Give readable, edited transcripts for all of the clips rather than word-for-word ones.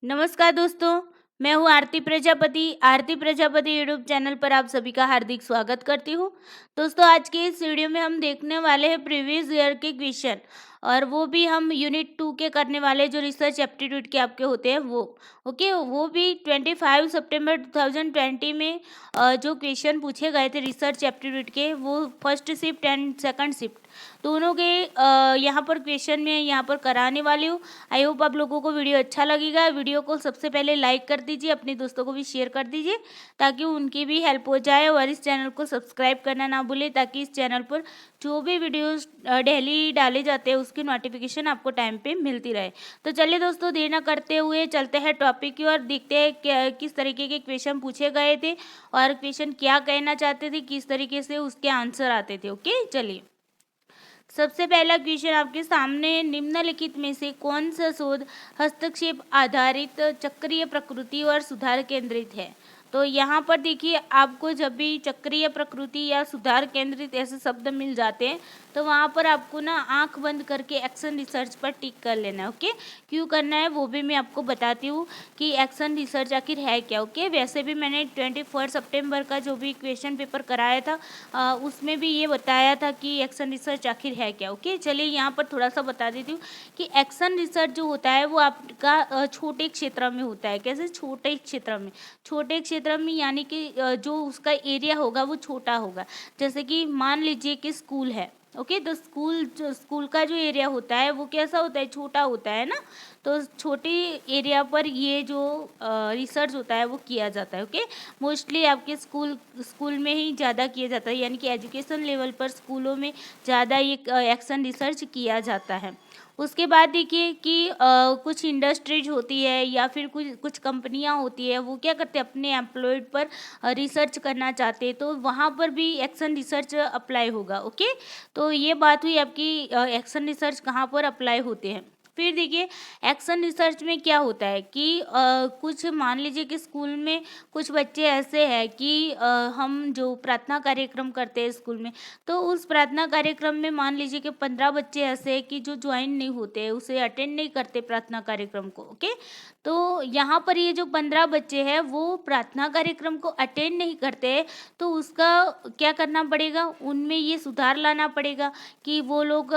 नमस्कार दोस्तों, मैं हूँ आरती प्रजापति यूट्यूब चैनल पर आप सभी का हार्दिक स्वागत करती हूँ। दोस्तों, आज के इस वीडियो में हम देखने वाले हैं प्रीवियस ईयर के क्वेश्चन, और वो भी हम यूनिट 2 के करने वाले जो रिसर्च एप्टीट्यूड के आपके होते हैं वो। ओके, वो भी 25 सितंबर 2020 में जो क्वेश्चन पूछे गए थे रिसर्च एप्टीट्यूड के, वो first shift and second shift दोनों के यहाँ पर क्वेश्चन में यहाँ पर कराने वाली हूँ। आई होप आप लोगों को वीडियो अच्छा लगेगा। वीडियो को सबसे पहले लाइक कर दीजिए, अपने दोस्तों को भी शेयर कर दीजिए ताकि उनकी भी हेल्प हो जाए, और इस चैनल को सब्सक्राइब करना ना भूलें ताकि इस चैनल पर जो भी वीडियोस डेली डाले जाते हैं उसकी नोटिफिकेशन आपको टाइम पे मिलती रहे। तो चलिए दोस्तों, देर ना करते हुए चलते हैं टॉपिक की ओर, देखते हैं किस तरीके के क्वेश्चन पूछे गए थे और क्वेश्चन क्या कहना चाहते थे, किस तरीके से उसके आंसर आते थे। ओके, चलिए। सबसे पहला क्वेश्चन आपके सामने, निम्नलिखित में से कौन सा शोध हस्तक्षेप आधारित चक्रीय प्रकृति और सुधार केंद्रित है? तो यहाँ पर देखिए, आपको जब भी चक्रीय प्रकृति या सुधार केंद्रित ऐसे शब्द मिल जाते हैं तो वहाँ पर आपको ना आंख बंद करके एक्शन रिसर्च पर टिक कर लेना है। ओके, क्यों करना है वो भी मैं आपको बताती हूँ कि एक्शन रिसर्च आखिर है क्या। ओके, वैसे भी मैंने 24 सितंबर का जो भी क्वेश्चन पेपर कराया था उसमें भी ये बताया था कि एक्शन रिसर्च आखिर है क्या। ओके, चलिए यहाँ पर थोड़ा सा बता देती हूँ कि एक्शन रिसर्च जो होता है वो आपका छोटे क्षेत्र में होता है। कैसे छोटे क्षेत्र में? छोटे क्षेत्र में यानी कि जो उसका एरिया होगा वो छोटा होगा। जैसे कि मान लीजिए कि स्कूल है। ओके, तो स्कूल का जो एरिया होता है वो कैसा होता है? छोटा होता है ना। तो छोटे एरिया पर ये जो रिसर्च होता है वो किया जाता है। ओके, मोस्टली आपके स्कूल में ही ज़्यादा किया जाता है, यानी कि एजुकेशन लेवल पर स्कूलों में ज़्यादा ये एक्शन रिसर्च किया जाता है। उसके बाद देखिए कि कुछ इंडस्ट्रीज होती है या फिर कुछ कुछ कंपनियां होती है, वो क्या करते हैं, अपने एम्प्लॉयड पर रिसर्च करना चाहते हैं, तो वहाँ पर भी एक्शन रिसर्च अप्लाई होगा। ओके, तो ये बात हुई आपकी एक्शन रिसर्च कहाँ पर अप्लाई होते हैं। फिर देखिए, एक्शन रिसर्च में क्या होता है कि कुछ मान लीजिए कि स्कूल में कुछ बच्चे ऐसे हैं कि हम जो प्रार्थना कार्यक्रम करते हैं स्कूल में, तो उस प्रार्थना कार्यक्रम में मान लीजिए कि 15 बच्चे ऐसे हैं कि जो ज्वाइन नहीं होते हैं, उसे अटेंड नहीं करते प्रार्थना कार्यक्रम को। ओके, तो यहाँ पर ये जो 15 बच्चे हैं वो प्रार्थना कार्यक्रम को अटेंड नहीं करते हैं, तो उसका क्या करना पड़ेगा, उनमें ये सुधार लाना पड़ेगा कि वो लोग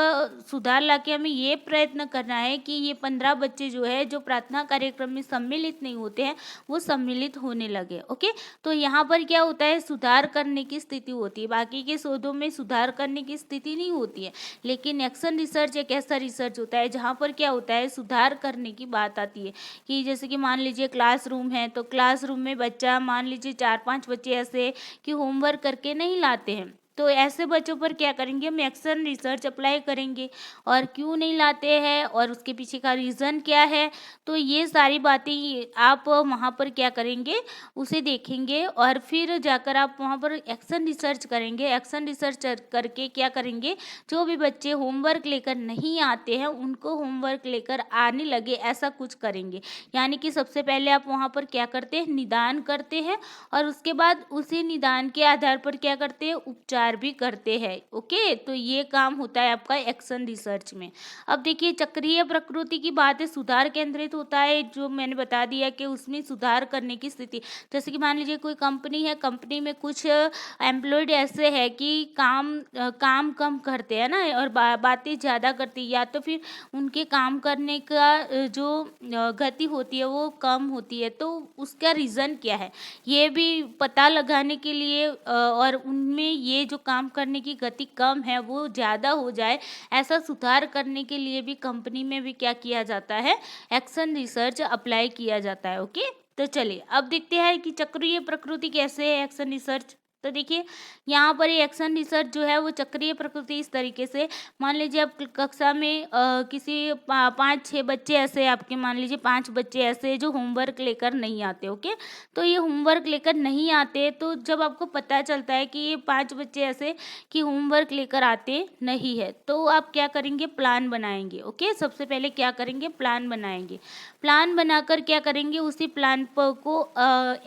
सुधार लाके हमें ये प्रयत्न करना है कि ये 15 बच्चे जो है जो प्रार्थना कार्यक्रम में सम्मिलित नहीं होते हैं वो सम्मिलित होने लगे। ओके, तो यहाँ पर क्या होता है, सुधार करने की स्थिति होती है। बाकी के शोधों में सुधार करने की स्थिति नहीं होती है, लेकिन एक्शन रिसर्च एक ऐसा रिसर्च होता है जहाँ पर क्या होता है, सुधार करने की बात आती है। कि जैसे कि मान लीजिए क्लासरूम है, तो क्लासरूम में बच्चा मान लीजिए 4-5 बच्चे ऐसे कि होमवर्क करके नहीं लाते हैं, तो ऐसे बच्चों पर क्या करेंगे, हम एक्शन रिसर्च अप्लाई करेंगे, और क्यों नहीं लाते हैं और उसके पीछे का रीज़न क्या है। तो ये सारी बातें आप वहाँ पर क्या करेंगे, उसे देखेंगे, और फिर जाकर आप वहाँ पर एक्शन रिसर्च करेंगे। एक्शन रिसर्च करके क्या करेंगे, जो भी बच्चे होमवर्क लेकर नहीं आते हैं उनको होमवर्क लेकर आने लगे, ऐसा कुछ करेंगे। यानी कि सबसे पहले आप वहाँ पर क्या करते हैं, निदान करते हैं, और उसके बाद उसी निदान के आधार पर क्या करते हैं, उपचार भी करते हैं। ओके, तो ये काम होता है आपका एक्शन रिसर्च में। अब देखिए, चक्रीय प्रकृति की बात है, सुधार केंद्रित होता है, जो मैंने बता दिया कि उसमें सुधार करने की स्थिति। जैसे कि मान लीजिए कोई कंपनी है, कंपनी में कुछ एम्प्लॉयड ऐसे है कि काम कम करते हैं ना, और बातें ज़्यादा करती है, या तो फिर उनके काम करने का जो गति होती है वो कम होती है, तो उसका रीज़न क्या है ये भी पता लगाने के लिए, और उनमें ये जो काम करने की गति कम है वो ज़्यादा हो जाए, ऐसा सुधार करने के लिए भी कंपनी में भी क्या किया जाता है, एक्शन रिसर्च अप्लाई किया जाता है। ओके, तो चलिए अब देखते हैं कि चक्रीय प्रकृति कैसे है एक्शन रिसर्च। तो देखिए, यहाँ पर ये एक्शन रिसर्च जो है वो चक्रीय प्रकृति इस तरीके से, मान लीजिए आप कक्षा में किसी 5-6 बच्चे ऐसे, आपके मान लीजिए 5 बच्चे ऐसे जो होमवर्क लेकर नहीं आते। ओके, तो ये होमवर्क लेकर नहीं आते, तो जब आपको पता चलता है कि ये 5 बच्चे ऐसे कि होमवर्क लेकर आते नहीं है, तो आप क्या करेंगे, प्लान बनाएंगे। ओके, सबसे पहले क्या करेंगे, प्लान बनाएंगे। प्लान बनाकर क्या करेंगे, उसी प्लान को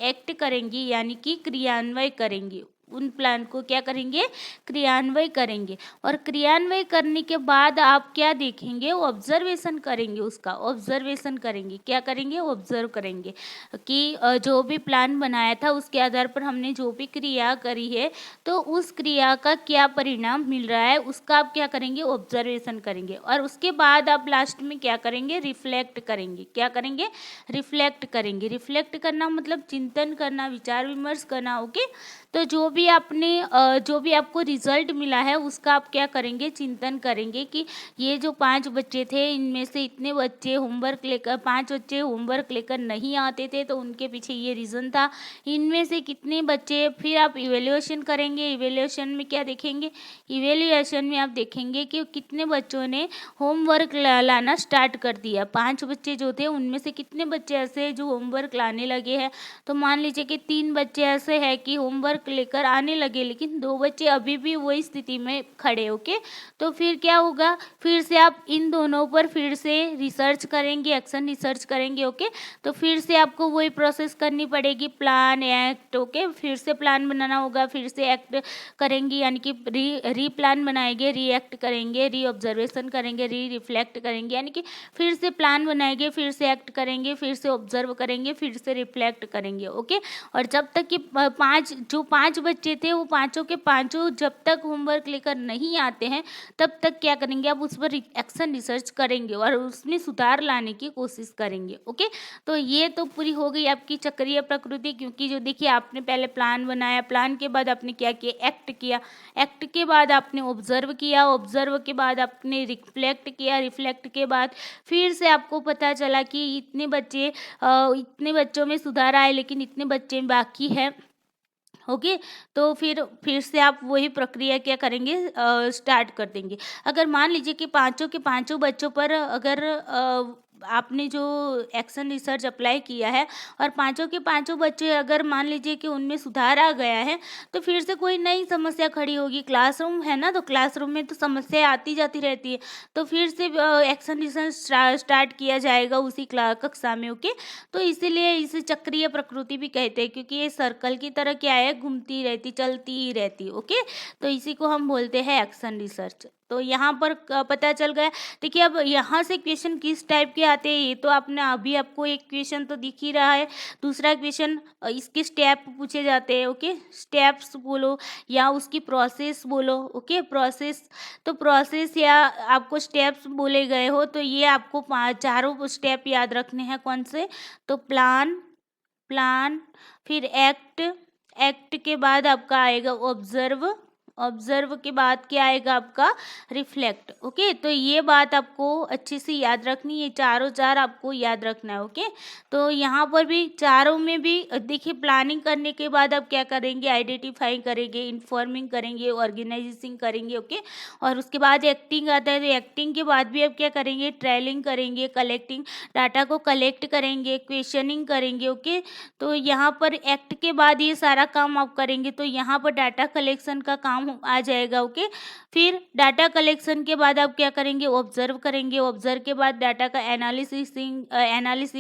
एक्ट करेंगे, यानी कि क्रियान्वय करेंगे। उन प्लान को क्या करेंगे, क्रियान्वय करेंगे। और क्रियान्वय करने के बाद आप क्या देखेंगे, ऑब्जर्वेशन करेंगे, उसका ऑब्जर्वेशन करेंगे। क्या करेंगे, ऑब्जर्व करेंगे कि जो भी प्लान बनाया था उसके आधार पर हमने जो भी क्रिया करी है तो उस क्रिया का क्या परिणाम मिल रहा है, उसका आप क्या करेंगे, ऑब्जर्वेशन करेंगे। और उसके बाद आप लास्ट में क्या करेंगे, रिफ्लेक्ट करेंगे। क्या करेंगे, रिफ्लेक्ट करेंगे। रिफ्लेक्ट करना मतलब चिंतन करना, विचार विमर्श करना। ओके, तो जो भी आपको रिजल्ट मिला है उसका आप क्या करेंगे, चिंतन करेंगे कि ये जो 5 बच्चे थे इनमें से इतने बच्चे होमवर्क लेकर 5 बच्चे होमवर्क लेकर नहीं आते थे तो उनके पीछे ये रीज़न था। इनमें से कितने बच्चे, फिर आप इवैल्यूएशन करेंगे। इवैल्यूएशन में क्या देखेंगे, इवैल्यूएशन में आप देखेंगे कि कितने बच्चों ने होमवर्क लाना स्टार्ट कर दिया। 5 बच्चे जो थे उनमें से कितने बच्चे ऐसे हैं जो होमवर्क लाने लगे हैं। तो मान लीजिए कि 3 बच्चे ऐसे हैं कि होमवर्क लेकर आने लगे लेकिन 2 बच्चे अभी भी वही स्थिति में खड़े। ओके, तो फिर क्या होगा, फिर से आप इन दोनों पर फिर से रिसर्च करेंगे, एक्शन रिसर्च करेंगे। ओके, तो फिर से आपको वही प्रोसेस करनी पड़ेगी, प्लान एक्ट। ओके, फिर से प्लान बनाना होगा, फिर से एक्ट करेंगे, यानी कि री प्लान बनाएंगे, री एक्ट करेंगे, री ऑब्जर्वेशन करेंगे, री रिफ्लेक्ट करेंगे। यानी कि फिर से प्लान बनाएंगे, फिर से एक्ट करेंगे, फिर से ऑब्जर्व करेंगे, फिर से रिफ्लेक्ट करेंगे। ओके, और जब तक कि 5 बच्चे थे वो पांचों के पांचों जब तक होमवर्क लेकर नहीं आते हैं तब तक क्या करेंगे, आप उस पर एक्शन रिसर्च करेंगे और उसमें सुधार लाने की कोशिश करेंगे। ओके, तो ये तो पूरी हो गई आपकी चक्रीय प्रकृति, क्योंकि जो देखिए आपने पहले प्लान बनाया, प्लान के बाद आपने क्या किया, एक्ट किया, एक्ट के बाद आपने ऑब्जर्व किया, ऑब्जर्व के बाद आपने रिफ्लेक्ट किया, रिफ्लेक्ट के बाद फिर से आपको पता चला कि इतने बच्चों में सुधार आए लेकिन इतने बच्चे बाकी हैं। ओके, तो फिर से आप वही प्रक्रिया क्या करेंगे, स्टार्ट कर देंगे। अगर मान लीजिए कि पांचों के पांचों बच्चों पर अगर आपने जो एक्शन रिसर्च अप्लाई किया है और पांचों के पांचों बच्चे अगर मान लीजिए कि उनमें सुधार आ गया है तो फिर से कोई नई समस्या खड़ी होगी। क्लासरूम है ना, तो क्लासरूम में तो समस्याएं आती जाती रहती है, तो फिर से एक्शन रिसर्च स्टार्ट किया जाएगा उसी कक्षा में। ओके, तो इसीलिए इसे चक्रीय प्रकृति भी कहते हैं, क्योंकि ये सर्कल की तरह क्या है, घूमती रहती, चलती ही रहती। ओके, तो इसी को हम बोलते हैं एक्शन रिसर्च। तो यहाँ पर पता चल गया। देखिए अब यहाँ से क्वेश्चन किस टाइप के आते हैं ये तो आपको एक क्वेश्चन तो दिख ही रहा है। दूसरा क्वेश्चन इसके स्टेप पूछे जाते हैं। ओके, स्टेप्स बोलो या उसकी प्रोसेस बोलो। ओके, प्रोसेस, तो प्रोसेस या आपको स्टेप्स बोले गए हो तो ये आपको चारों स्टेप याद रखने हैं। कौन से, तो प्लान, फिर एक्ट, एक्ट के बाद आपका आएगा ऑब्जर्व, ऑब्जर्व के बाद क्या आएगा आपका रिफ्लेक्ट। ओके, तो ये बात आपको अच्छे से याद रखनी है, चारों चार आपको याद रखना है। ओके, तो यहाँ पर भी चारों में भी देखिए प्लानिंग करने के बाद आप क्या करेंगे, आइडेंटिफाई करेंगे, इन्फॉर्मिंग करेंगे, ऑर्गेनाइजिंग करेंगे। ओके, और उसके बाद एक्टिंग आता है, तो एक्टिंग के बाद भी आप क्या करेंगे, ट्रायलिंग करेंगे, कलेक्टिंग, डाटा को कलेक्ट करेंगे, क्वेश्चनिंग करेंगे। ओके, तो यहाँ पर एक्ट के बाद ये सारा काम आप करेंगे तो यहाँ पर डाटा कलेक्शन का काम आ जाएगा। ओके, फिर डाटा कलेक्शन के बाद आप क्या करेंगे, ऑब्जर्व करेंगे, ऑब्जर्व के बाद डाटा का एनालिसिस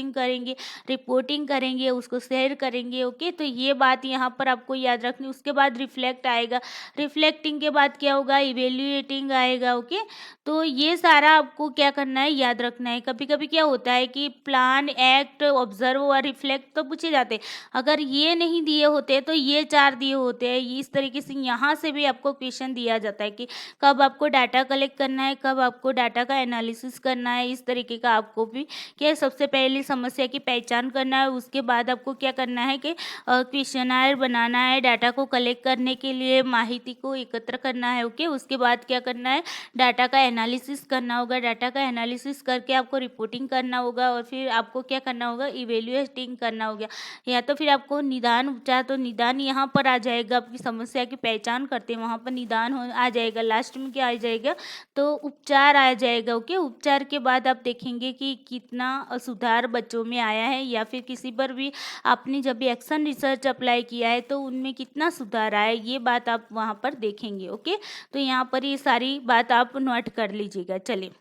करेंगे, रिपोर्टिंग करेंगे, उसको शेयर करेंगे। ओके, तो ये बात यहाँ पर आपको याद रखनी। उसके बाद रिफ्लेक्ट आएगा, रिफ्लेक्टिंग के बाद क्या होगा, इवेल्युएटिंग आएगा। ओके, तो ये सारा आपको क्या करना है, याद रखना है। कभी कभी क्या होता है कि प्लान, एक्ट, ऑब्जर्व और रिफ्लेक्ट तो पूछे जाते हैं, अगर ये नहीं दिए होते तो ये 4 दिए होते हैं। इस तरीके से यहाँ से भी आपको क्वेश्चन दिया जाता है कि कब आपको डाटा कलेक्ट करना है, कब आपको डाटा का एनालिसिस करना है। इस तरीके का आपको भी क्या, सबसे पहले समस्या की पहचान करना है, उसके बाद आपको क्या करना है कि क्वेश्चनायर बनाना है, डाटा को कलेक्ट करने के लिए माहिती को एकत्र करना है। ओके, उसके बाद क्या करना है, डाटा का एनालिसिस करना होगा, डाटा का एनालिसिस करके आपको रिपोर्टिंग करना होगा और फिर आपको क्या करना होगा, इवेल्युएटिंग करना होगा। या तो फिर आपको निदान, उपचार, तो निदान यहाँ पर आ जाएगा, आपकी समस्या की पहचान करते हैं वहाँ पर निदान आ जाएगा। लास्ट में क्या आ जाएगा, तो उपचार आ जाएगा। ओके, उपचार के बाद आप देखेंगे कि कितना सुधार बच्चों में आया है या फिर किसी पर भी आपने जब भी एक्शन रिसर्च अप्लाई किया है तो उनमें कितना सुधार आया है, ये बात आप वहाँ पर देखेंगे। ओके, तो यहाँ पर ये सारी बात आप नोट कर लीजिएगा। चलिए,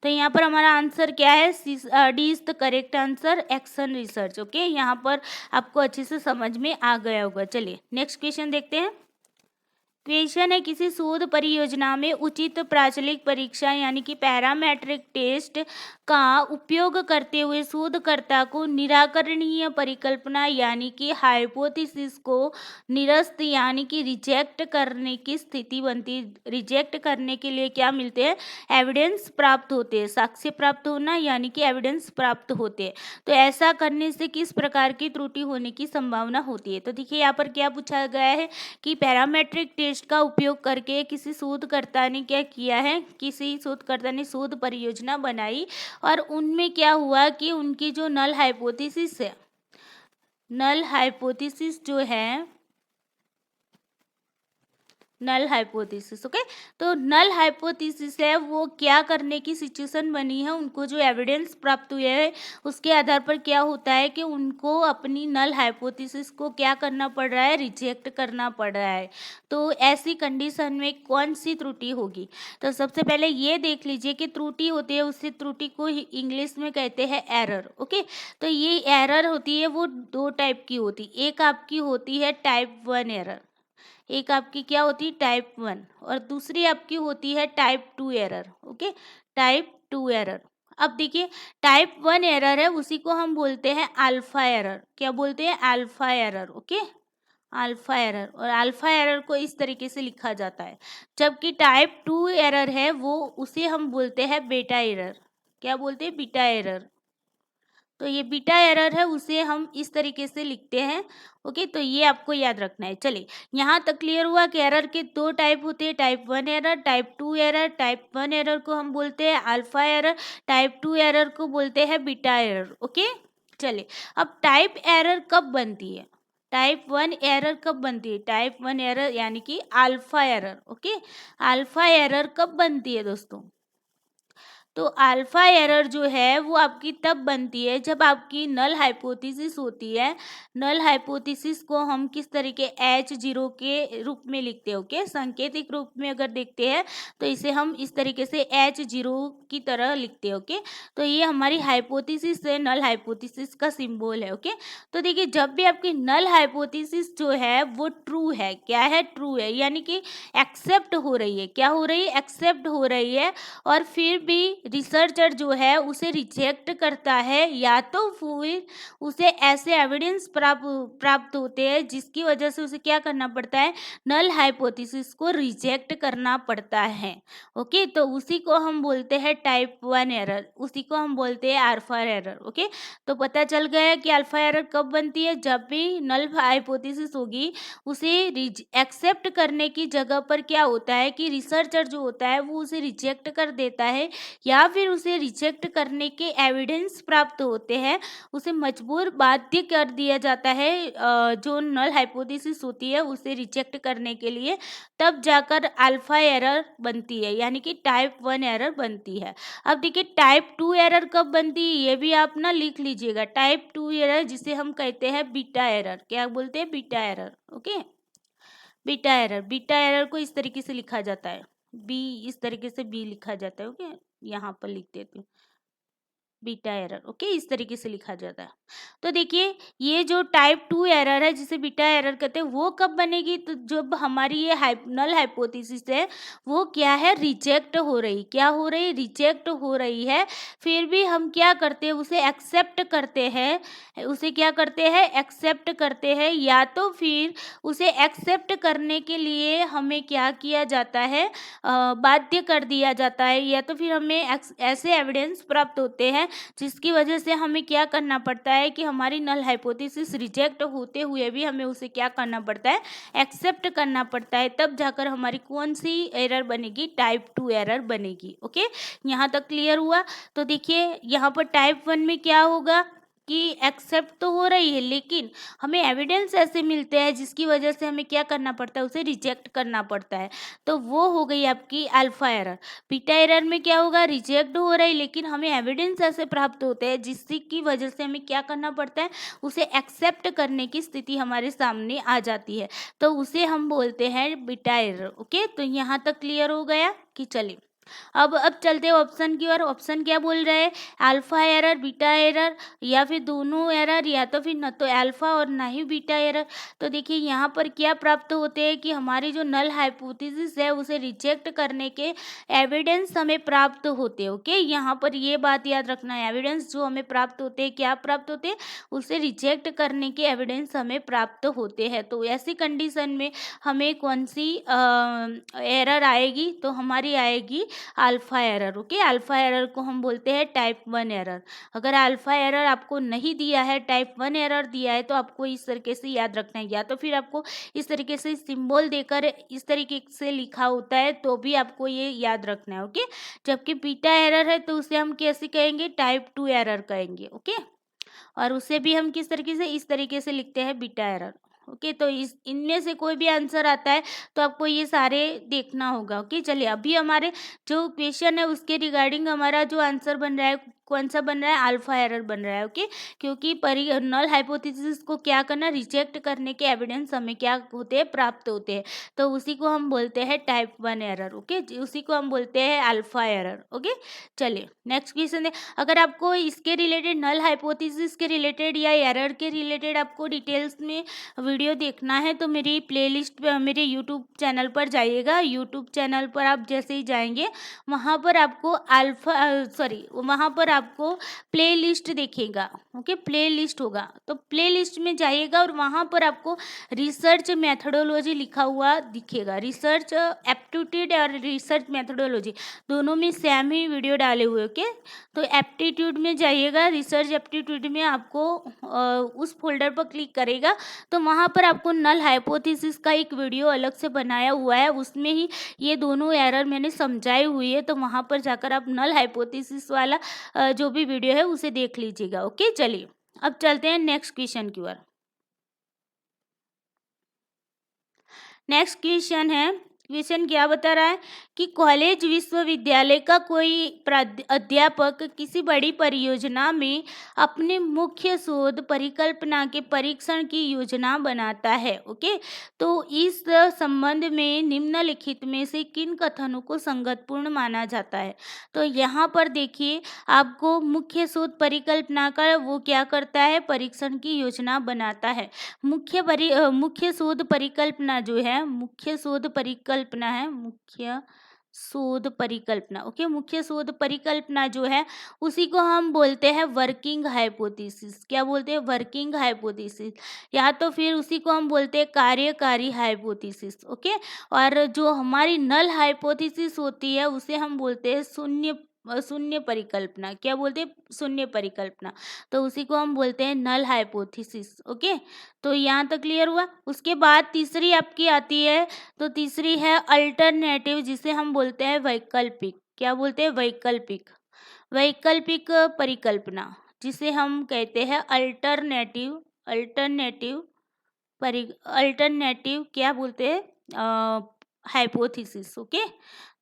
तो यहाँ पर हमारा आंसर क्या है, D is the correct answer, action research. Okay, यहाँ पर आपको अच्छे से समझ में आ गया होगा। चलिए नेक्स्ट क्वेश्चन देखते हैं। क्वेश्चन है किसी शोध परियोजना में उचित प्राचलिक परीक्षा यानी कि पैरामेट्रिक टेस्ट का उपयोग करते हुए शोधकर्ता को निराकरणीय परिकल्पना यानी कि हाइपोथेसिस को निरस्त यानी कि रिजेक्ट करने की स्थिति बनती। रिजेक्ट करने के लिए क्या मिलते हैं? एविडेंस प्राप्त होते हैं। साक्ष्य प्राप्त होना यानी कि एविडेंस प्राप्त होते हैं। तो ऐसा करने से किस प्रकार की त्रुटि होने की संभावना होती है? तो देखिए यहाँ पर क्या पूछा गया है कि पैरामेट्रिक टेस्ट का उपयोग करके किसी शोधकर्ता ने क्या किया है, किसी शोधकर्ता ने शोध परियोजना बनाई और उनमें क्या हुआ कि उनकी जो नल हाइपोथेसिस है, नल हाइपोथेसिस जो है, नल हाइपोथेसिस, ओके, तो नल हाइपोथेसिस है वो क्या करने की सिचुएशन बनी है, उनको जो एविडेंस प्राप्त हुए है उसके आधार पर क्या होता है कि उनको अपनी नल हाइपोथेसिस को क्या करना पड़ रहा है? रिजेक्ट करना पड़ रहा है। तो ऐसी कंडीशन में कौन सी त्रुटि होगी? तो सबसे पहले ये देख लीजिए कि त्रुटि होती है, उससे त्रुटि को इंग्लिश में कहते हैं एरर, ओके। तो ये एरर होती है वो दो टाइप की होती, एक आपकी होती है टाइप 1 एरर, एक आपकी क्या होती है? टाइप 1, और दूसरी आपकी होती है type 2 error, okay, type 2 error. अब देखिए टाइप 1 एरर है उसी को हम बोलते हैं अल्फा एरर। क्या बोलते हैं? Alpha error, okay, alpha error. और अल्फा एरर को इस तरीके से लिखा जाता है। जबकि टाइप 2 एरर है वो उसे हम बोलते हैं बीटा एरर। क्या बोलते हैं? Beta error. तो ये बीटा एरर है उसे हम इस तरीके से लिखते हैं, ओके। तो ये आपको याद रखना है। चलिए यहाँ तक क्लियर हुआ कि एरर के दो टाइप होते हैं, type 1 error, type 2 error. Type 1 error को हम बोलते हैं अल्फा एरर, टाइप 2 एरर को बोलते हैं बीटा एरर, ओके। चलिए अब टाइप एरर कब बनती है? टाइप 1 एरर कब बनती है? टाइप 1 एरर यानी कि alpha error, okay. Alpha error कब बनती है दोस्तों? तो अल्फा एरर जो है वो आपकी तब बनती है जब आपकी नल हाइपोथेसिस होती है। नल हाइपोथेसिस को हम किस तरीके H0 के रूप में लिखते हैं, ओके। सांकेतिक रूप में अगर देखते हैं तो इसे हम इस तरीके से H0 की तरह लिखते हैं, ओके। तो ये हमारी हाइपोथेसिस है, नल हाइपोथेसिस का सिंबल है, ओके। तो देखिए जब भी आपकी नल हाइपोथेसिस जो है वो ट्रू है, क्या है? ट्रू है, यानी कि एक्सेप्ट हो रही है। क्या हो रही है? एक्सेप्ट हो रही है। और फिर भी रिसर्चर जो है उसे रिजेक्ट करता है, या तो फिर उसे ऐसे एविडेंस प्राप्त होते हैं जिसकी वजह से उसे क्या करना पड़ता है? नल हाइपोथेसिस को रिजेक्ट करना पड़ता है, ओके। तो उसी को हम बोलते हैं टाइप 1 एरर, उसी को हम बोलते हैं अल्फा एरर, ओके। तो पता चल गया कि अल्फा एरर कब बनती है? जब भी नल हाइपोथेसिस होगी उसे एक्सेप्ट करने की जगह पर क्या होता है कि रिसर्चर जो होता है वो उसे रिजेक्ट कर देता है, या फिर उसे रिजेक्ट करने के एविडेंस प्राप्त होते हैं, उसे मजबूर बाध्य कर दिया जाता है जो नल हाइपोथेसिस होती है उसे रिजेक्ट करने के लिए, तब जाकर अल्फा एरर बनती है, यानी कि टाइप 1 एरर बनती है। अब देखिए टाइप 2 एरर कब बनती है ये भी आप ना लिख लीजिएगा। टाइप 2 एरर जिसे हम कहते हैं बीटा एरर। क्या बोलते हैं? Beta error, okay. Beta error, beta error को इस तरीके से लिखा जाता है, बी, इस तरीके से बी लिखा जाता है, ओके। यहाँ पर लिख देती हूँ बीटा एरर, ओके, इस तरीके से लिखा जाता है। तो देखिए ये जो टाइप 2 एरर है जिसे बीटा एरर कहते हैं वो कब बनेगी? तो जब हमारी ये नल हाइपोथेसिस है वो क्या है? रिजेक्ट हो रही। क्या हो रही? रिजेक्ट हो रही है। फिर भी हम क्या करते हैं? उसे एक्सेप्ट करते हैं। उसे क्या करते हैं? एक्सेप्ट करते हैं, या तो फिर उसे एक्सेप्ट करने के लिए हमें क्या किया जाता है? बाध्य कर दिया जाता है, या तो फिर हमें ऐसे एविडेंस प्राप्त होते हैं जिसकी वजह से हमें क्या करना पड़ता है कि हमारी नल हाइपोथेसिस रिजेक्ट होते हुए भी हमें उसे क्या करना पड़ता है? एक्सेप्ट करना पड़ता है। तब जाकर हमारी कौन सी एरर बनेगी? टाइप 2 एरर बनेगी, ओके। यहाँ तक क्लियर हुआ? तो देखिए यहाँ पर टाइप 1 में क्या होगा कि एक्सेप्ट तो हो रही है लेकिन हमें एविडेंस ऐसे मिलते हैं जिसकी वजह से हमें क्या करना पड़ता है? उसे रिजेक्ट करना पड़ता है। तो वो हो गई आपकी अल्फा एरर। बीटा एरर में क्या होगा? रिजेक्ट हो रही लेकिन हमें एविडेंस ऐसे प्राप्त होते हैं जिसकी वजह से हमें क्या करना पड़ता है? उसे एक्सेप्ट करने की स्थिति हमारे सामने आ जाती है, तो उसे हम बोलते हैं बीटा एरर, ओके। तो यहाँ तक क्लियर हो गया कि चलिए अब चलते हैं ऑप्शन की ओर। ऑप्शन क्या बोल रहे हैं, अल्फा एरर, बीटा एरर, या फिर दोनों एरर, या तो फिर न तो अल्फा और ना ही बीटा एरर। तो देखिए यहाँ पर क्या प्राप्त होते हैं कि हमारी जो नल हाइपोथेसिस है उसे रिजेक्ट करने के एविडेंस हमें प्राप्त होते हैं। ओके, यहाँ पर ये बात याद रखना है, एविडेंस जो हमें प्राप्त होते हैं, क्या प्राप्त होते हैं, उसे रिजेक्ट करने के एविडेंस हमें प्राप्त होते हैं। तो ऐसी कंडीशन में हमें कौन सी एरर आएगी, तो हमारी आएगी alpha error. Okay, alpha error को हम बोलते हैं टाइप 1 एरर। अगर अल्फा एरर आपको नहीं दिया है, टाइप 1 एरर दिया है, तो आपको इस तरीके से याद रखना है, या तो फिर आपको इस तरीके से सिंबल देकर इस तरीके से लिखा होता है तो भी आपको ये याद रखना है। ओके, जबकि बीटा एरर है तो उसे हम कैसे कहेंगे, टाइप 2 एरर कहेंगे। ओके, और उसे भी हम किस तरीके से, इस तरीके से लिखते हैं, बीटा एरर। ओके, तो इस इनमें से कोई भी आंसर आता है तो आपको ये सारे देखना होगा। ओके, चलिए अभी हमारे जो क्वेश्चन है उसके रिगार्डिंग हमारा जो आंसर बन रहा है, कौन सा बन रहा है, अल्फा एरर बन रहा है। ओके, क्योंकि नल हाइपोथेसिस को क्या करना, रिजेक्ट करने के एविडेंस हमें क्या होते हैं, प्राप्त होते हैं। तो उसी को हम बोलते हैं टाइप 1 एरर। ओके, उसी को हम बोलते हैं अल्फा एरर। ओके, चलिए नेक्स्ट क्वेश्चन है। अगर आपको इसके रिलेटेड, नल हाइपोथेसिस के रिलेटेड या एरर के रिलेटेड आपको डिटेल्स में वीडियो देखना है तो मेरी प्लेलिस्ट मेरे यूट्यूब चैनल पर जाइएगा। यूट्यूब चैनल पर आप जैसे ही जाएंगे वहाँ पर आपको वहाँ पर आपको प्ले लिस्ट दिखेगा। ओके, प्ले लिस्ट होगा, तो प्ले लिस्ट में जाइएगा और वहाँ पर आपको रिसर्च मेथडोलॉजी लिखा हुआ दिखेगा। रिसर्च एप्टीट्यूड और रिसर्च मेथडोलॉजी दोनों में सेम ही वीडियो डाले हुए। ओके, तो एप्टीट्यूड में जाइएगा, रिसर्च एप्टीट्यूड में आपको उस फोल्डर पर क्लिक करेगा तो वहाँ पर आपको नल हाइपोथेसिस का एक वीडियो अलग से बनाया हुआ है, उसमें ही ये दोनों एरर मैंने समझाई हुई है। तो वहाँ पर जाकर आप नल हाइपोथेसिस वाला जो भी वीडियो है उसे देख लीजिएगा। ओके, चलिए अब चलते हैं नेक्स्ट क्वेश्चन की ओर। नेक्स्ट क्वेश्चन है, क्वेश्चन क्या बता रहा है कि कॉलेज विश्वविद्यालय का कोई अध्यापक किसी बड़ी परियोजना में अपने मुख्य शोध परिकल्पना के परीक्षण की योजना बनाता है। ओके, तो इस संबंध में निम्नलिखित में से किन कथनों को संगतपूर्ण माना जाता है। तो यहाँ पर देखिए, आपको मुख्य शोध परिकल्पना का वो क्या करता है, परीक्षण की योजना बनाता है। मुख्य शोध परिकल्पना जो है, मुख्य शोध परिकल्पना है, मुख्य शोध परिकल्पना। ओके, मुख्य शोध परिकल्पना जो है उसी को हम बोलते हैं वर्किंग हाइपोथेसिस। क्या बोलते हैं, वर्किंग हाइपोथेसिस, या तो फिर उसी को हम बोलते हैं कार्यकारी हाइपोथेसिस। ओके, और जो हमारी नल हाइपोथेसिस होती है उसे हम बोलते हैं शून्य परिकल्पना। क्या बोलते हैं, शून्य परिकल्पना, तो उसी को हम बोलते हैं नल हाइपोथेसिस। ओके, तो यहाँ तक क्लियर हुआ। उसके बाद तीसरी आपकी आती है, तो तीसरी है अल्टरनेटिव, जिसे हम बोलते हैं वैकल्पिक। क्या बोलते हैं, वैकल्पिक, वैकल्पिक परिकल्पना, जिसे हम कहते हैं अल्टरनेटिव, अल्टरनेटिव क्या बोलते हैं, हाइपोथेसिस। ओके,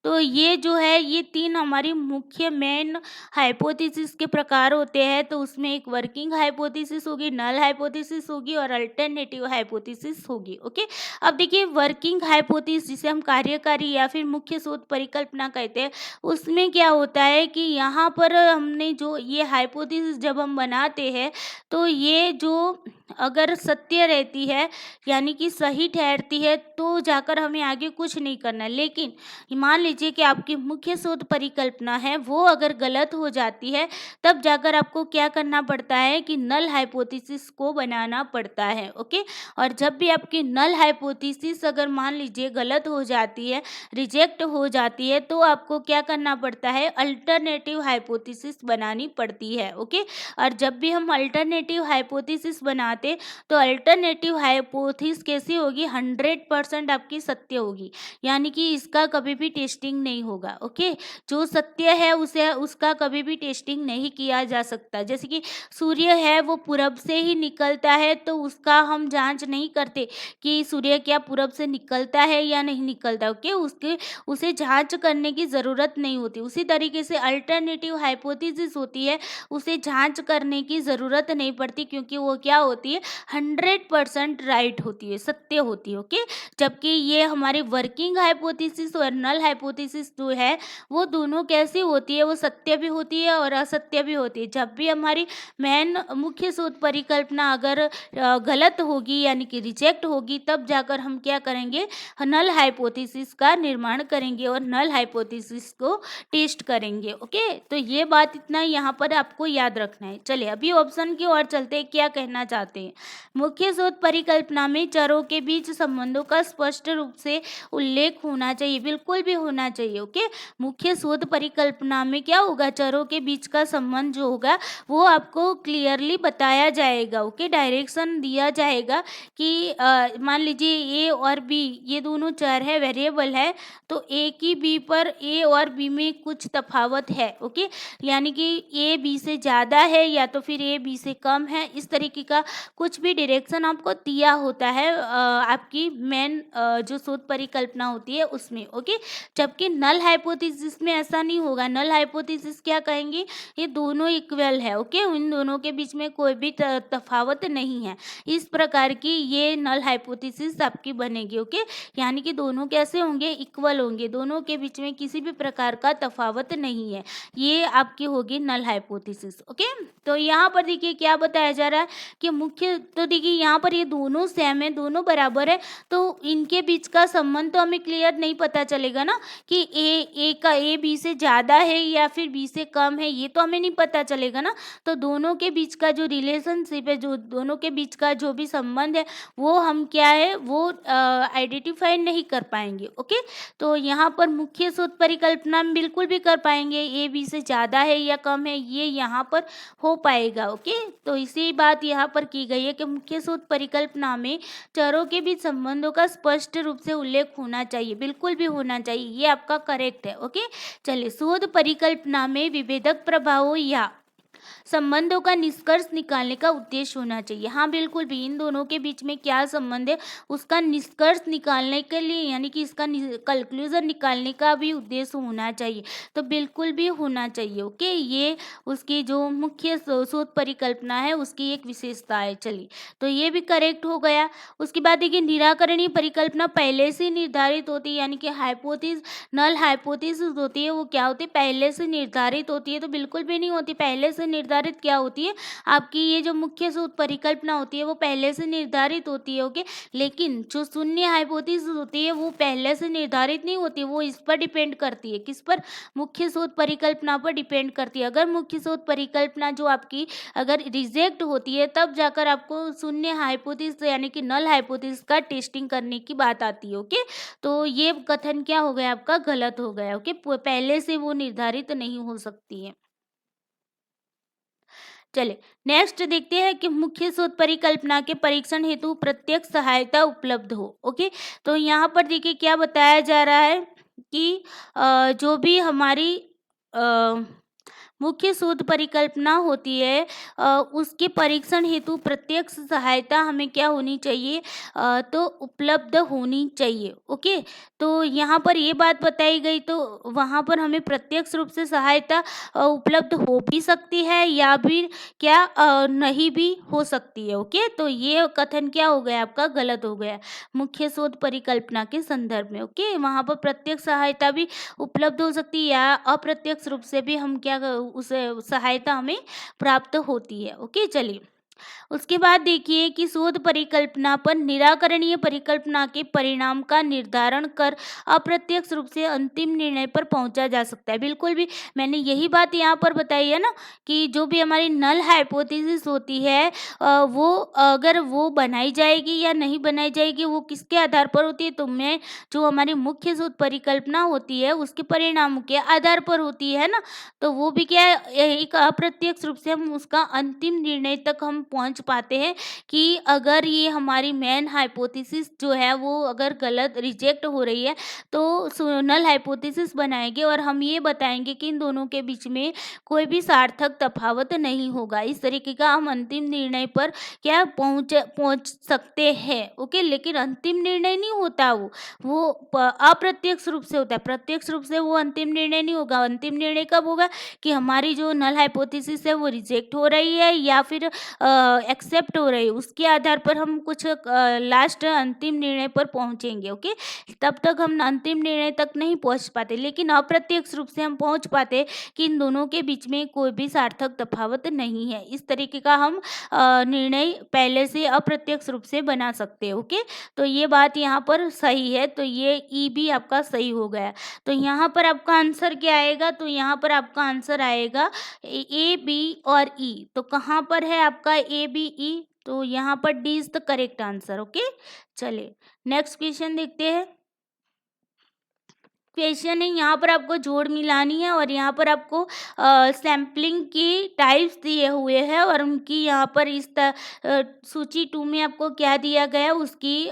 तो ये जो है, ये तीन हमारी मुख्य मेन हाइपोथेसिस के प्रकार होते हैं। तो उसमें एक वर्किंग हाइपोथेसिस होगी, नल हाइपोथेसिस होगी और अल्टरनेटिव हाइपोथेसिस होगी। ओके, अब देखिए वर्किंग हाइपोथेसिस, जिसे हम कार्यकारी या फिर मुख्य शोध परिकल्पना कहते हैं, उसमें क्या होता है कि यहाँ पर हमने जो ये हाइपोथेसिस जब हम बनाते हैं तो ये जो अगर सत्य रहती है, यानी कि सही ठहरती है, तो जाकर हमें आगे कुछ नहीं करना है। लेकिन मान लीजिए कि आपकी मुख्य शोध परिकल्पना है वो अगर गलत हो जाती है, तब जाकर आपको क्या करना पड़ता है कि नल हाइपोथेसिस को बनाना पड़ता है। ओके, और जब भी आपकी नल हाइपोथेसिस अगर मान लीजिए गलत हो जाती है, रिजेक्ट हो जाती है, तो आपको क्या करना पड़ता है, अल्टरनेटिव हाइपोथेसिस बनानी पड़ती है। ओके, और जब भी हम अल्टरनेटिव हाइपोथेसिस बनाते तो अल्टरनेटिव हाइपोथेसिस कैसी होगी, 100% आपकी सत्य होगी, यानी कि इसका कभी भी टेस्टिंग नहीं होगा। ओके, जो सत्य है उसे उसका कभी भी टेस्टिंग नहीं किया जा सकता। जैसे कि सूर्य है वो पूरब से ही निकलता है, तो उसका हम जांच नहीं करते कि सूर्य क्या पूरब से निकलता है या नहीं निकलता। ओके, उसे जांच करने की ज़रूरत नहीं होती। उसी तरीके से अल्टरनेटिव हाइपोथेसिस होती है, उसे जांच करने की ज़रूरत नहीं पड़ती, क्योंकि वो क्या होती है, 100% राइट होती है, सत्य होती है। ओके, जबकि ये हमारी वर्किंग हाइपोथेसिस और नल हाइपोथेसिस हाइपोथेसिस जो है वो दोनों कैसी होती है, वो सत्य भी होती है और असत्य भी होती है। जब भी हमारी मेन मुख्य शोध परिकल्पना अगर गलत होगी यानी कि रिजेक्ट होगी, तब जाकर हम क्या करेंगे, नल हाइपोथेसिस का निर्माण करेंगे और नल हाइपोथेसिस को टेस्ट करेंगे। ओके, तो ये बात इतना यहाँ पर आपको याद रखना है। चलिए अभी ऑप्शन की ओर चलते हैं, क्या कहना चाहते हैं। मुख्य शोध परिकल्पना में चरों के बीच संबंधों का स्पष्ट रूप से उल्लेख होना चाहिए, बिल्कुल भी होना चाहिए। ओके, मुख्य शोध परिकल्पना में क्या होगा, चरों के बीच का संबंध जो होगा वो आपको क्लियरली बताया जाएगा। ओके, डायरेक्शन दिया जाएगा कि मान लीजिए ए और बी ये दोनों चर है, वेरिएबल है, तो ए की बी पर ए और बी में कुछ तफावत है। ओके, यानी कि ए बी से ज़्यादा है या तो फिर ए बी से कम है, इस तरीके का कुछ भी डायरेक्शन आपको दिया होता है आपकी मेन जो शोध परिकल्पना होती है उसमें। ओके, जबकि नल हाइपोथेसिस में ऐसा नहीं होगा। नल हाइपोथेसिस क्या कहेंगे, ये दोनों इक्वल है। ओके, इन दोनों के बीच में कोई भी तफावत नहीं है। इस प्रकार की ये नल हाइपोथेसिस आपकी बनेगी। ओके, यानी कि दोनों कैसे होंगे, इक्वल होंगे, दोनों के बीच में किसी भी प्रकार का तफावत नहीं है, ये आपकी होगी नल हाइपोथेसिस। ओके, तो यहाँ पर देखिए क्या बताया जा रहा है कि मुख्य, तो देखिए यहाँ पर ये दोनों सेम है, दोनों बराबर है, तो इनके बीच का संबंध तो हमें क्लियर नहीं पता चलेगा ना कि ए का ए बी से ज़्यादा है या फिर बी से कम है, ये तो हमें नहीं पता चलेगा ना। तो दोनों के बीच का जो रिलेशनशिप है, जो दोनों के बीच का जो भी संबंध है, वो हम क्या है, वो आइडेंटिफाई नहीं कर पाएंगे। ओके, तो यहाँ पर मुख्य शोध परिकल्पना में बिल्कुल भी कर पाएंगे, ए बी से ज़्यादा है या कम है, ये यहाँ पर हो पाएगा। ओके, तो इसी बात यहाँ पर की गई है कि मुख्य शोध परिकल्पना में चरों के बीच संबंधों का स्पष्ट रूप से उल्लेख होना चाहिए, बिल्कुल भी होना चाहिए, ये आपका करेक्ट है। ओके, चलिए शोध परिकल्पना में विभेदक प्रभावों या संबंधों का निष्कर्ष निकालने का उद्देश्य होना चाहिए। हाँ बिल्कुल भी, इन दोनों के बीच में क्या संबंध है उसका निष्कर्ष निकालने के लिए, यानी कि इसका कंक्लूजन निकालने का भी उद्देश्य होना चाहिए, तो बिल्कुल भी होना चाहिए। ओके, ये उसकी जो मुख्य शोध परिकल्पना है उसकी एक विशेषता है। चलिए, तो ये भी करेक्ट हो गया। उसके बाद देखिए निराकरणीय परिकल्पना पहले से निर्धारित होती है, यानी कि हाइपोथेसिस, नल हाइपोथेसिस होती है वो क्या होती है, पहले से निर्धारित होती है, तो बिल्कुल भी नहीं होती। पहले से निर्धारित क्या होती है, आपकी ये जो मुख्य शोध परिकल्पना होती है वो पहले से निर्धारित होती है। ओके, लेकिन जो शून्य हाइपोथेसिस होती है वो पहले से निर्धारित नहीं होती, वो इस पर डिपेंड करती है, किस पर, मुख्य शोध परिकल्पना पर डिपेंड करती है। अगर मुख्य शोध परिकल्पना जो आपकी अगर रिजेक्ट होती है, तब जाकर आपको शून्य हाइपोथेसिस यानी कि नल हाइपोथेसिस का टेस्टिंग करने की बात आती है। ओके, तो ये कथन क्या हो गया आपका, गलत हो गया। ओके, पहले से वो निर्धारित नहीं हो सकती है। चले नेक्स्ट देखते हैं कि मुख्य शोध परिकल्पना के परीक्षण हेतु प्रत्यक्ष सहायता उपलब्ध हो। ओके, तो यहाँ पर देखिए क्या बताया जा रहा है कि जो भी हमारी मुख्य शोध परिकल्पना होती है उसके परीक्षण हेतु प्रत्यक्ष सहायता हमें क्या होनी चाहिए, तो उपलब्ध होनी चाहिए। ओके, तो यहाँ पर ये बात बताई गई, तो वहाँ पर हमें प्रत्यक्ष रूप से सहायता उपलब्ध हो भी सकती है या फिर क्या नहीं भी हो सकती है। ओके, तो ये कथन क्या हो गया आपका, गलत हो गया मुख्य शोध परिकल्पना के संदर्भ में। ओके, वहाँ पर प्रत्यक्ष सहायता भी उपलब्ध हो सकती है या अप्रत्यक्ष रूप से भी हम क्या उसे सहायता हमें प्राप्त होती है। ओके, चलिए उसके बाद देखिए कि शोध परिकल्पना पर निराकरणीय परिकल्पना के परिणाम का निर्धारण कर अप्रत्यक्ष रूप से अंतिम निर्णय पर पहुंचा जा सकता है। बिल्कुल भी मैंने यही बात यहाँ पर बताई है ना कि जो भी हमारी नल हाइपोथेसिस होती है वो अगर वो बनाई जाएगी या नहीं बनाई जाएगी वो किसके आधार पर होती है, तो मैं जो हमारी मुख्य शोध परिकल्पना होती है उसके परिणामों के आधार पर होती है ना, तो वो भी क्या एक अप्रत्यक्ष रूप से हम उसका अंतिम निर्णय तक हम पहुंच पाते हैं कि अगर ये हमारी मेन हाइपोथेसिस जो है वो अगर गलत रिजेक्ट हो रही है तो नल हाइपोथेसिस बनाएंगे और हम ये बताएंगे कि इन दोनों के बीच में कोई भी सार्थक तफावत नहीं होगा। इस तरीके का हम अंतिम निर्णय पर क्या पहुंच सकते हैं। ओके, लेकिन अंतिम निर्णय नहीं होता वो अप्रत्यक्ष रूप से होता है, प्रत्यक्ष रूप से वो अंतिम निर्णय नहीं होगा। अंतिम निर्णय कब होगा कि हमारी जो नल हाइपोथेसिस है वो रिजेक्ट हो रही है या फिर एक्सेप्ट हो रही है उसके आधार पर हम कुछ लास्ट अंतिम निर्णय पर पहुंचेंगे। ओके, तब तक हम अंतिम निर्णय तक नहीं पहुंच पाते, लेकिन अप्रत्यक्ष रूप से हम पहुंच पाते कि इन दोनों के बीच में कोई भी सार्थक तफावत नहीं है। इस तरीके का हम निर्णय पहले से अप्रत्यक्ष रूप से बना सकते हैं। ओके, तो ये बात यहाँ पर सही है, तो ये ई भी आपका सही हो गया। तो यहाँ पर आपका आंसर क्या आएगा, तो यहाँ पर आपका आंसर आएगा ए बी और ई। तो कहाँ पर है आपका ए बी ई, तो यहाँ पर D is the correct answer. Okay, चलिए नेक्स्ट क्वेश्चन देखते हैं। क्वेश्चन है, यहाँ पर आपको जोड़ मिलानी है और यहाँ पर आपको सैम्पलिंग की टाइप्स दिए हुए हैं और उनकी यहाँ पर सूची 2 में आपको क्या दिया गया, उसकी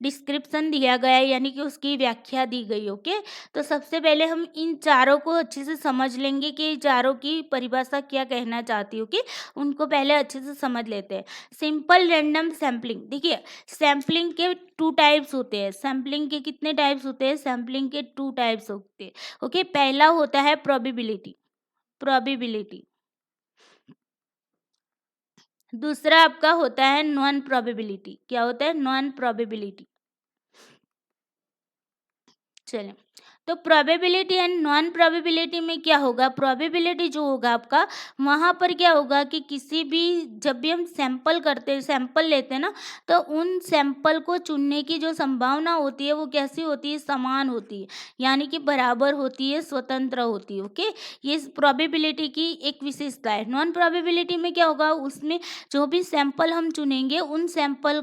डिस्क्रिप्शन दिया गया है, यानी कि उसकी व्याख्या दी गई। ओके, तो सबसे पहले हम इन चारों को अच्छे से समझ लेंगे कि चारों की परिभाषा क्या कहना चाहती हो, कि उनको पहले अच्छे से समझ लेते हैं। सिंपल रैंडम सैम्पलिंग, देखिए सैम्पलिंग के 2 टाइप्स होते हैं। सैम्पलिंग के कितने टाइप्स होते हैं, सैम्पलिंग के 2 टाइप्स होते हैं। ओके, पहला होता है प्रोबेबिलिटी, प्रोबेबिलिटी। दूसरा आपका होता है नॉन प्रोबेबिलिटी। क्या होता है, नॉन प्रोबेबिलिटी। चलिए, तो प्रोबेबिलिटी एंड नॉन प्रोबेबिलिटी में क्या होगा, प्रोबेबिलिटी जो होगा आपका, वहाँ पर क्या होगा कि किसी भी, जब भी हम सैंपल लेते हैं ना, तो उन सैंपल को चुनने की जो संभावना होती है वो कैसी होती है, समान होती है, यानी कि बराबर होती है, स्वतंत्र होती है। ओके, ये प्रोबेबिलिटी की एक विशेषता है। नॉन प्रोबेबिलिटी में क्या होगा, उसमें जो भी सैंपल हम चुनेंगे उन सैंपल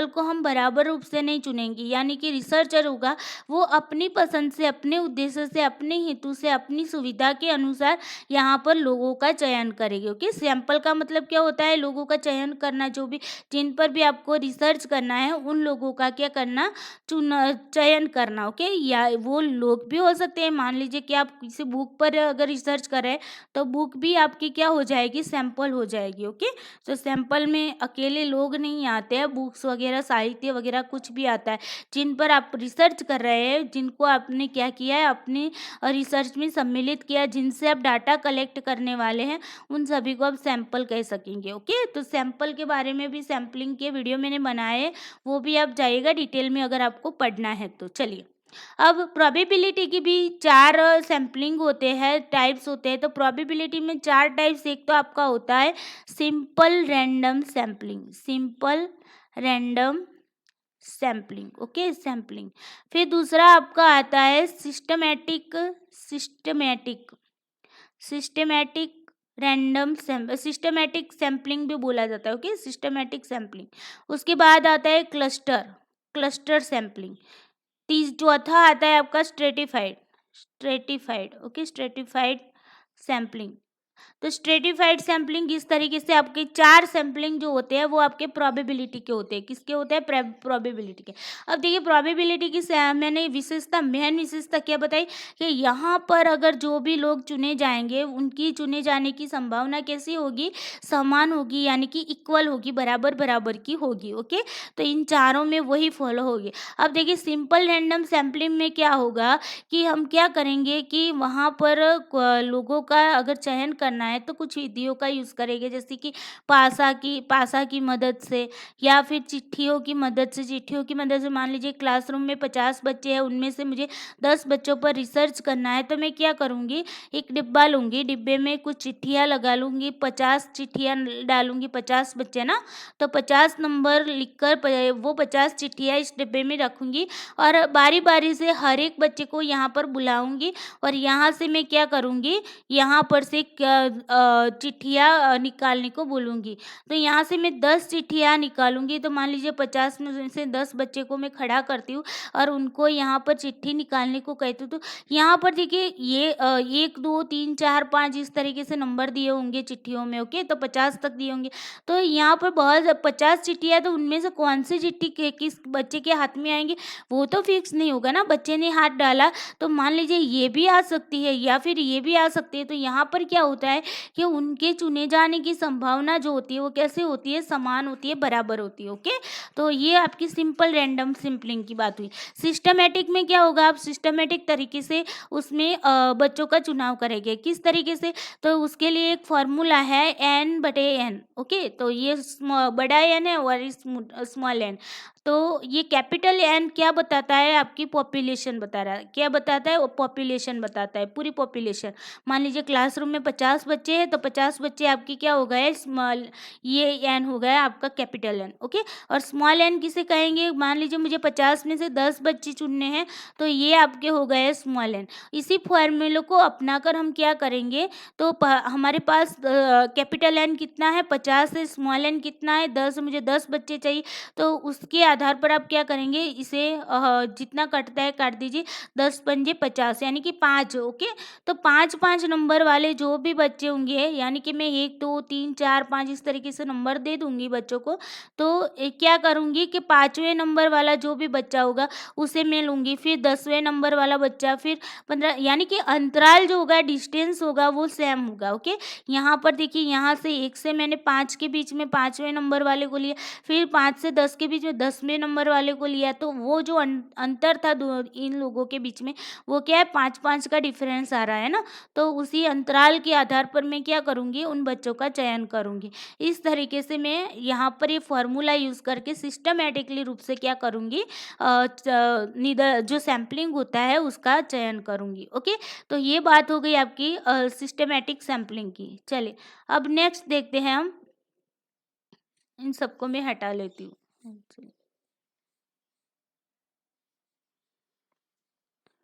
को हम बराबर रूप से नहीं चुनेंगे, यानी कि रिसर्चर होगा वो अपनी पसंद से, अपने उद्देश्य से, अपने हेतु से, अपनी सुविधा के अनुसार यहाँ पर लोगों का चयन करेगी। ओके, सैंपल का मतलब क्या होता है, लोगों का चयन करना, जो भी जिन पर भी आपको रिसर्च करना है उन लोगों का क्या करना, चयन करना। ओके, या वो लोग भी हो सकते हैं, मान लीजिए कि आप किसी बुक पर अगर रिसर्च कर रहे हैं तो बुक भी आपकी क्या हो जाएगी, सैंपल हो जाएगी। ओके, तो सैंपल में अकेले लोग नहीं आते हैं, बुक्स वगैरह, साहित्य वगैरह कुछ भी आता है जिन पर आप रिसर्च कर रहे हैं, जिनको आपने क्या किया है, अपने रिसर्च में सम्मिलित किया, जिनसे आप डाटा कलेक्ट करने वाले हैं, उन सभी को आप सैंपल कह सकेंगे। ओके, तो सैंपल के बारे में भी सैंपलिंग के वीडियो मैंने बनाए हैं, वो भी आप जाइएगा डिटेल में अगर आपको पढ़ना है तो। चलिए, अब प्रोबेबिलिटी की भी 4 सैम्पलिंग होते हैं, टाइप्स होते हैं। तो प्रोबेबिलिटी में 4 टाइप्स, एक तो आपका होता है simple random sampling, simple random sampling. Okay, sampling. फिर दूसरा आपका आता है systematic, systematic, systematic random systematic sampling भी बोला जाता है। Okay, systematic sampling. उसके बाद आता है क्लस्टर, क्लस्टर सैम्पलिंग। चौथा आता है आपका stratified, stratified. Okay, stratified sampling. तो स्ट्रेटिफाइड सैम्पलिंग इस तरीके से आपके 4 सैम्पलिंग जो होते हैं वो आपके प्रोबेबिलिटी के होते हैं। किसके होते हैं, प्रोबेबिलिटी के। अब देखिए प्रोबेबिलिटी की मैंने विशेषता, मेन विशेषता क्या बताई, कि यहाँ पर अगर जो भी लोग चुने जाएंगे उनकी चुने जाने की संभावना कैसी होगी, समान होगी, यानी कि इक्वल होगी, बराबर बराबर की होगी। ओके, तो इन चारों में वही फॉलो होगी। अब देखिए सिंपल रैंडम सैम्पलिंग में क्या होगा कि हम क्या करेंगे कि वहाँ पर लोगों का अगर चयन करना है तो कुछ विधियों का यूज़ करेंगे, जैसे कि पासा की मदद से, या फिर चिट्ठियों की मदद से। चिट्ठियों की मदद से मान लीजिए क्लासरूम में 50 बच्चे हैं, उनमें से मुझे 10 बच्चों पर रिसर्च करना है, तो मैं क्या करूँगी, एक डिब्बा लूँगी, डिब्बे में कुछ चिट्ठियाँ लगा लूँगी, 50 चिट्ठियाँ डालूँगी, 50 बच्चे ना, तो 50 नंबर लिखकर वो 50 चिट्ठियाँ इस डिब्बे में रखूँगी और बारी बारी से हर एक बच्चे को यहाँ पर बुलाऊँगी और यहाँ से मैं क्या करूँगी, यहाँ पर से चिट्ठियाँ निकालने को बोलूँगी। तो यहाँ से मैं 10 चिट्ठियाँ निकालूँगी, तो मान लीजिए 50 में से 10 बच्चे को मैं खड़ा करती हूँ और उनको यहाँ पर चिट्ठी निकालने को कहती हूँ। तो यहाँ पर देखिए ये 1 2 3 4 5 इस तरीके से नंबर दिए होंगे चिट्ठियों में। ओके, तो 50 तक दिए होंगे। तो यहाँ पर बहुत 50 चिट्ठियाँ, तो उनमें से कौन सी चिट्ठी किस बच्चे के हाथ में आएंगी वो तो फिक्स नहीं होगा ना। बच्चे ने हाथ डाला तो मान लीजिए ये भी आ सकती है या फिर ये भी आ सकती है। तो यहाँ पर क्या होता है कि उनके चुने जाने की संभावना जो होती है वो कैसे होती है, समान होती है, बराबर होती है। ओके, तो ये आपकी सिंपल रैंडम सैम्पलिंग की बात हुई। सिस्टमेटिक में क्या होगा, आप सिस्टमेटिक तरीके से उसमें बच्चों का चुनाव करेंगे। किस तरीके से, तो उसके लिए एक फॉर्मूला है n/n। ओके, तो ये बड़ा एन है और स्मॉल एन। तो ये कैपिटल एन क्या बताता है, आपकी पॉपुलेशन बता रहा है। क्या बताता है, वो पॉपुलेशन बताता है, पूरी पॉपुलेशन। मान लीजिए क्लासरूम में 50 बच्चे हैं, तो 50 बच्चे आपकी क्या हो गए, स्मॉल, ये एन हो गया आपका कैपिटल एन। ओके, और स्मॉल एन किसे कहेंगे, मान लीजिए मुझे 50 में से 10 बच्चे चुनने हैं, तो ये आपके हो गए स्मॉल एन। इसी फॉर्मूले को अपनाकर हम क्या करेंगे, तो हमारे पास कैपिटल एन कितना है, 50 है, स्मॉल एन कितना है, 10, मुझे 10 बच्चे चाहिए। तो उसके आधार पर आप क्या करेंगे, इसे जितना कटता है काट दीजिए, 10 पंजे 50 यानी कि 5। ओके, तो 5 नंबर वाले जो भी बच्चे होंगे, यानी कि मैं 1 2 3 4 5 इस तरीके से नंबर दे दूंगी बच्चों को। तो क्या करूंगी कि 5वें नंबर वाला जो भी बच्चा होगा उसे मैं लूंगी, फिर 10वें नंबर वाला बच्चा, फिर 15, यानी कि अंतराल जो होगा, डिस्टेंस होगा, वो सेम होगा। ओके, यहाँ पर देखिए, यहाँ से 1 से मैंने 5 के बीच में 5वें नंबर वाले को लिया, फिर 5 से 10 के बीच में 10वें नंबर वाले को लिया। तो वो जो अंतर था इन लोगों के बीच में, वो क्या है, 5 का डिफरेंस आ रहा है ना। तो उसी अंतराल के आधार पर मैं क्या करूँगी, उन बच्चों का चयन करूँगी। इस तरीके से मैं यहाँ पर ये फॉर्मूला यूज़ करके सिस्टमेटिकली रूप से क्या करूँगी, जो सैम्पलिंग होता है उसका चयन करूँगी। ओके, तो ये बात हो गई आपकी सिस्टमेटिक सैम्पलिंग की। चलिए, अब नेक्स्ट देखते हैं हम। इन सबको मैं हटा लेती हूँ।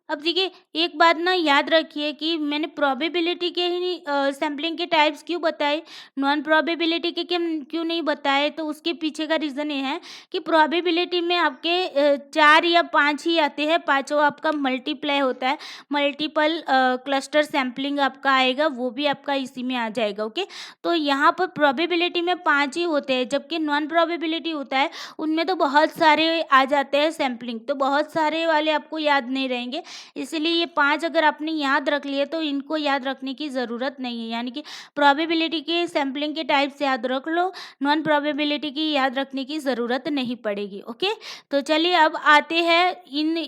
अब देखिए, एक बात ना याद रखिए कि मैंने प्रोबेबिलिटी के ही सैम्पलिंग के टाइप्स क्यों बताए, नॉन प्रोबेबिलिटी के क्यों नहीं बताए, तो उसके पीछे का रीज़न ये है कि प्रोबेबिलिटी में आपके 4 या 5 ही आते हैं, पाँचों आपका मल्टीप्लाई होता है, मल्टीपल क्लस्टर सैम्पलिंग आपका आएगा, वो भी आपका इसी में आ जाएगा। ओके, तो यहाँ पर प्रोबेबिलिटी में 5 ही होते हैं, जबकि नॉन प्रोबेबिलिटी होता है उनमें तो बहुत सारे आ जाते हैं सैम्पलिंग, तो बहुत सारे वाले आपको याद नहीं रहेंगे। इसलिए ये 5 अगर आपने याद रख लिए तो इनको याद रखने की ज़रूरत नहीं है, यानी कि प्रोबेबिलिटी के सैम्पलिंग के टाइप्स याद रख लो, नॉन प्रोबेबिलिटी की याद रखने की ज़रूरत नहीं पड़ेगी। ओके, तो चलिए अब आते हैं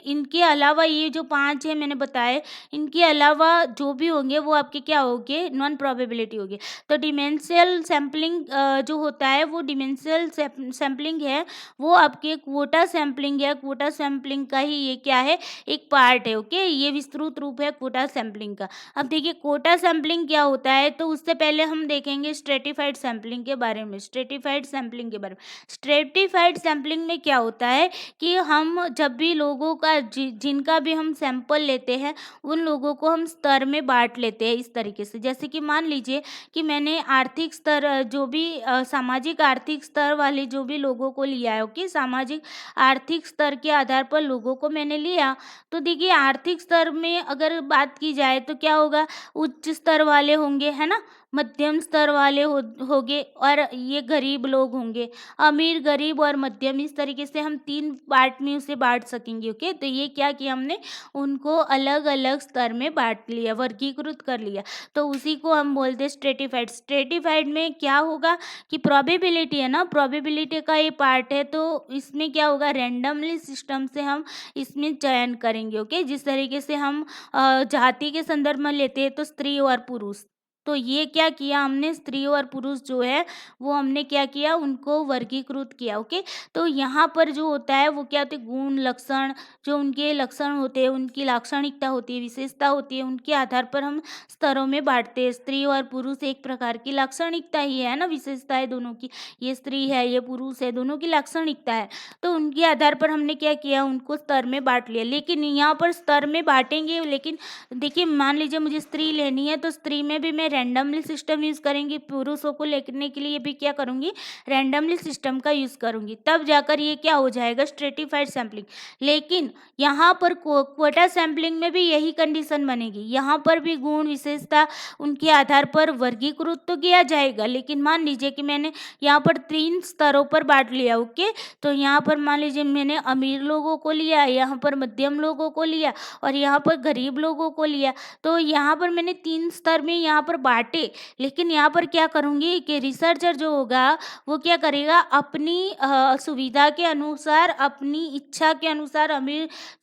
इनके अलावा, ये जो 5 है मैंने बताए, इनके अलावा जो भी होंगे वो आपके क्या होंगे, नॉन प्रोबेबिलिटी होगी। तो डिमेंशियल सैम्पलिंग जो होता है, वो डिमेंशियल सैम्पलिंग है, वो आपके क्वोटा सैम्पलिंग है। क्वोटा सैम्पलिंग का ही ये क्या है, एक पार्ट है। ओके, ये विस्तृत रूप है कोटा सैम्पलिंग का। अब देखिए कोटा सैम्पलिंग क्या होता है, तो उससे पहले हम देखेंगे स्ट्रेटिफाइड सैम्पलिंग के बारे में। स्ट्रेटिफाइड सैम्पलिंग के बारे में, स्ट्रेटिफाइड सैम्पलिंग में क्या होता है कि हम जब भी लोगों का जिनका भी हम सैंपल लेते हैं, उन लोगों को हम स्तर में बांट लेते हैं इस तरीके से। जैसे कि मान लीजिए कि मैंने आर्थिक स्तर जो भी सामाजिक आर्थिक स्तर वाले जो भी लोगों को लिया है। ओके, सामाजिक आर्थिक स्तर के आधार पर लोगों को मैंने लिया। तो देखिए आर्थिक स्तर में अगर बात की जाए तो क्या होगा, उच्च स्तर वाले होंगे, है ना, मध्यम स्तर वाले होंगे, और ये गरीब लोग होंगे। अमीर, गरीब और मध्यम, इस तरीके से हम 3 पार्ट में उसे बांट सकेंगे। ओके, तो ये क्या किया हमने, उनको अलग अलग स्तर में बांट लिया, वर्गीकृत कर लिया। तो उसी को हम बोलते हैं स्ट्रेटिफाइड। स्ट्रेटिफाइड में क्या होगा कि प्रोबेबिलिटी है ना, प्रोबेबिलिटी का ये पार्ट है, तो इसमें क्या होगा, रैंडमली सिस्टम से हम इसमें चयन करेंगे। ओके, जिस तरीके से हम जाति के संदर्भ में लेते हैं तो स्त्री और पुरुष, तो ये क्या किया हमने, स्त्री और पुरुष जो है वो हमने क्या किया, उनको वर्गीकृत किया। ओके, तो यहाँ पर जो होता है वो क्या होते हैं, गुण, लक्षण, जो उनके लक्षण होते हैं, उनकी लाक्षणिकता होती है, विशेषता होती है, उनके आधार पर हम स्तरों में बांटते हैं। स्त्री और पुरुष एक प्रकार की लाक्षणिकता ही है ना, विशेषता है दोनों की, ये स्त्री है, ये पुरुष है, दोनों की लाक्षणिकता है। तो उनके आधार पर हमने क्या किया, उनको स्तर में बांट लिया। लेकिन यहाँ पर स्तर में बांटेंगे, लेकिन देखिए मान लीजिए मुझे स्त्री लेनी है, तो स्त्री में भी मैं रैंडमली सिस्टम यूज़ करेंगी, पुरुषों को लेने के लिए भी क्या करूँगी, रैंडमली सिस्टम का यूज़ करूँगी, तब जाकर ये क्या हो जाएगा, स्ट्रेटिफाइड सैम्पलिंग। लेकिन यहाँ पर क्वोटा सैम्पलिंग में भी यही कंडीशन बनेगी, यहाँ पर भी गुण, विशेषता, उनके आधार पर वर्गीकृत तो किया जाएगा। लेकिन मान लीजिए कि मैंने यहाँ पर 3 स्तरों पर बांट लिया। ओके, तो यहाँ पर मान लीजिए मैंने अमीर लोगों को लिया, यहाँ पर मध्यम लोगों को लिया और यहाँ पर गरीब लोगों को लिया। तो यहाँ पर मैंने 3 स्तर में यहाँ पर बांटे, लेकिन यहाँ पर क्या करूँगी कि रिसर्चर जो होगा वो क्या करेगा, अपनी सुविधा के अनुसार, अपनी इच्छा के अनुसार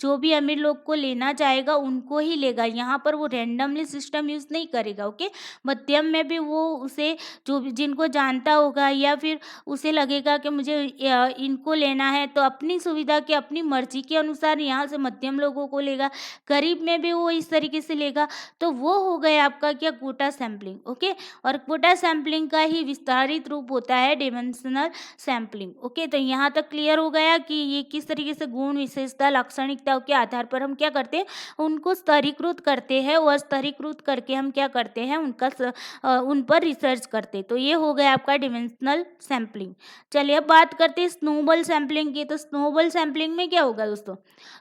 जो भी अमीर लोग को लेना चाहेगा उनको ही लेगा। यहाँ पर वो रैंडमली सिस्टम यूज़ नहीं करेगा। ओके, मध्यम में भी वो उसे जो भी जिनको जानता होगा या फिर उसे लगेगा कि मुझे इनको लेना है, तो अपनी सुविधा के, अपनी मर्जी के अनुसार यहाँ से मध्यम लोगों को लेगा, गरीब में भी वो इस तरीके से लेगा। तो वो हो गया आपका क्या, कोटा सैम्पलिंग। ओके, और कोटा सैम्पलिंग का ही विस्तारित रूप होता है डायमेंशनल सैम्पलिंग। ओके, तो यहाँ तक क्लियर हो गया कि ये किस तरीके से गुण, विशेषता, लाक्षणिकताओं के आधार पर हम क्या करते हैं, उनको स्तरीकृत करते हैं, और स्तरीकृत करके हम क्या करते हैं, उन पर रिसर्च करते हैं। तो ये हो गया आपका डायमेंशनल सैम्पलिंग। चलिए अब बात करते हैं स्नोबॉल सैम्पलिंग की। तो स्नोबॉल सैम्पलिंग में क्या होगा दोस्तों,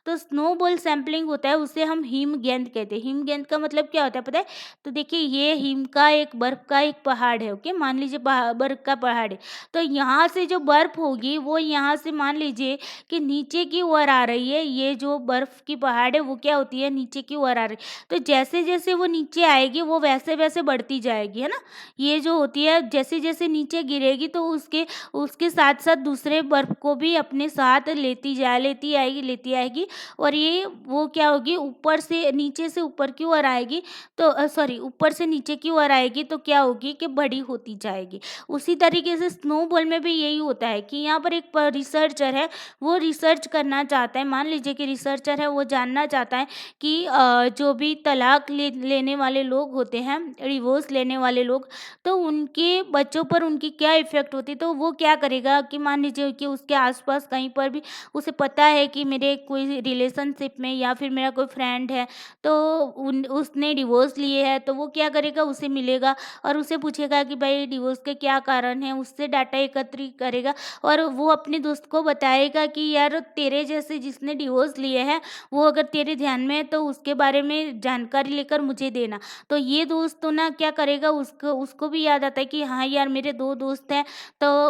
तो स्नोबॉल सैम्पलिंग होता है, उसे हम हिमगेंद कहते हैं। हिमगेंद का मतलब क्या होता है पता है, तो देखिए ये हिम का एक, बर्फ का एक पहाड़ है। ओके, मान लीजिए बर्फ का पहाड़ है, तो यहाँ से जो बर्फ होगी वो यहाँ से मान लीजिए कि नीचे की ओर आ रही है। ये जो बर्फ की पहाड़ है वो क्या होती है, नीचे की ओर आ रही है। तो जैसे जैसे वो नीचे आएगी वो वैसे वैसे बढ़ती जाएगी, है ना। ये जो होती है, जैसे जैसे नीचे गिरेगी तो उसके उसके साथ साथ दूसरे बर्फ को भी अपने साथ लेती आएगी। और ये वो क्या होगी, ऊपर से नीचे से ऊपर की ओर आएगी, तो सॉरी, ऊपर से नीचे की ओर आएगी, तो क्या होगी कि बड़ी होती जाएगी। उसी तरीके से स्नोबॉल में भी यही होता है कि यहाँ पर एक रिसर्चर है, वो रिसर्च करना चाहता है। मान लीजिए कि रिसर्चर है, वो जानना चाहता है कि जो भी तलाक लेने वाले लोग होते हैं, डिवोर्स लेने वाले लोग, तो उनके बच्चों पर उनकी क्या इफ़ेक्ट होती है। तो वो क्या करेगा कि मान लीजिए कि उसके आसपास कहीं पर भी उसे पता है कि मेरे कोई रिलेशनशिप में या फिर मेरा कोई फ्रेंड है, तो उसने डिवोर्स लिए है, तो वो क्या करेगा, उसे मिलेगा और उसे पूछेगा कि भाई डिवोर्स के क्या कारण है, उससे डाटा एकत्रित करेगा और वो अपने दोस्त को बताएगा कि यार तेरे जैसे जिसने डिवोर्स लिए हैं वो अगर तेरे ध्यान में है तो उसके बारे में जानकारी लेकर मुझे देना। तो ये दोस्त तो ना क्या करेगा, उसको उसको भी याद आता है कि हाँ यार मेरे 2 दोस्त हैं, तो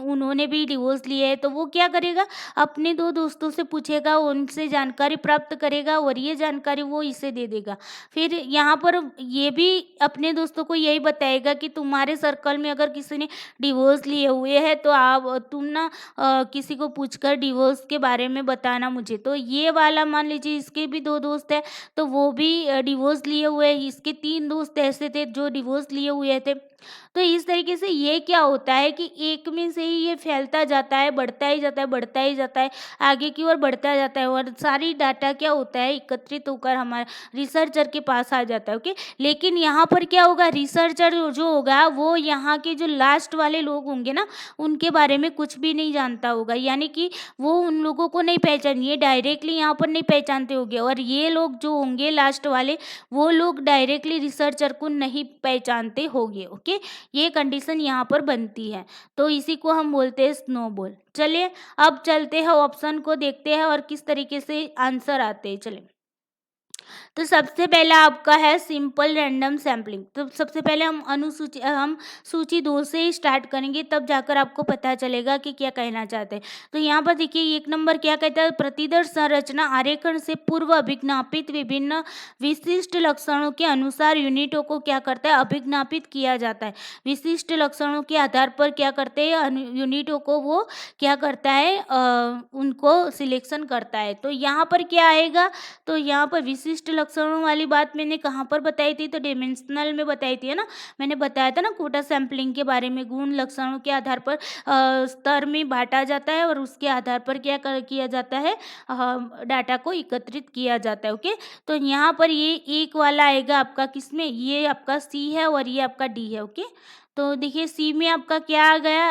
उन्होंने भी डिवोर्स लिए है, तो वो क्या करेगा, अपने 2 दोस्तों से पूछेगा, उनसे जानकारी प्राप्त करेगा और ये जानकारी वो इसे दे देगा। फिर यहाँ पर ये भी अपने दोस्तों को यही बताएगा कि तुम्हारे सर्कल में अगर किसी ने डिवोर्स लिए हुए हैं तो तुम ना किसी को पूछकर डिवोर्स के बारे में बताना मुझे। तो ये वाला मान लीजिए इसके भी 2 दोस्त हैं, तो वो भी डिवोर्स लिए हुए हैं। इसके 3 दोस्त ऐसे थे जो डिवोर्स लिए हुए थे। तो इस तरीके से ये क्या होता है कि एक में से ही ये फैलता जाता है, बढ़ता ही जाता है, बढ़ता ही जाता है, आगे की ओर बढ़ता जाता है और सारी डाटा क्या होता है, एकत्रित होकर हमारे रिसर्चर के पास आ जाता है। ओके, लेकिन यहाँ पर क्या होगा, रिसर्चर जो होगा वो यहाँ के जो लास्ट वाले लोग होंगे ना, उनके बारे में कुछ भी नहीं जानता होगा। यानी कि वो उन लोगों को नहीं पहचान, ये डायरेक्टली यहाँ पर नहीं पहचानते होंगे, और ये लोग जो होंगे लास्ट वाले, वो लोग डायरेक्टली रिसर्चर को नहीं पहचानते होंगे। ओके, ये कंडीशन यहाँ पर बनती है, तो इसी को हम बोलते हैं स्नोबॉल। चलिए अब चलते हैं, ऑप्शन को देखते हैं और किस तरीके से आंसर आते हैं। चलिए, तो सबसे पहला आपका है सिंपल रैंडम सैम्पलिंग। तो सबसे पहले हम सूची 2 से ही स्टार्ट करेंगे, तब जाकर आपको पता चलेगा कि क्या कहना चाहते हैं। तो यहाँ पर देखिए 1 नंबर क्या कहता है, प्रतिदर्श संरचना आरेखन से पूर्व अभिज्ञापित विभिन्न विशिष्ट लक्षणों के अनुसार यूनिटों को क्या करता है, अभिज्ञापित किया जाता है। विशिष्ट लक्षणों के आधार पर क्या करते हैं, यूनिटों को वो क्या करता है, उनको सिलेक्शन करता है। तो यहाँ पर क्या आएगा, तो यहाँ पर विशिष्ट लक्षणों वाली बात मैंने कहाँ पर बताई थी, तो डायमेंशनल में बताई थी, है ना। मैंने बताया था ना कोटा सैम्पलिंग के बारे में, गुण लक्षणों के आधार पर स्तर में बांटा जाता है और उसके आधार पर क्या किया जाता है, डाटा को एकत्रित किया जाता है। ओके, तो यहाँ पर ये एक वाला आएगा आपका किसमें, ये आपका सी है और ये आपका डी है। ओके, तो देखिए सी में आपका क्या आ गया,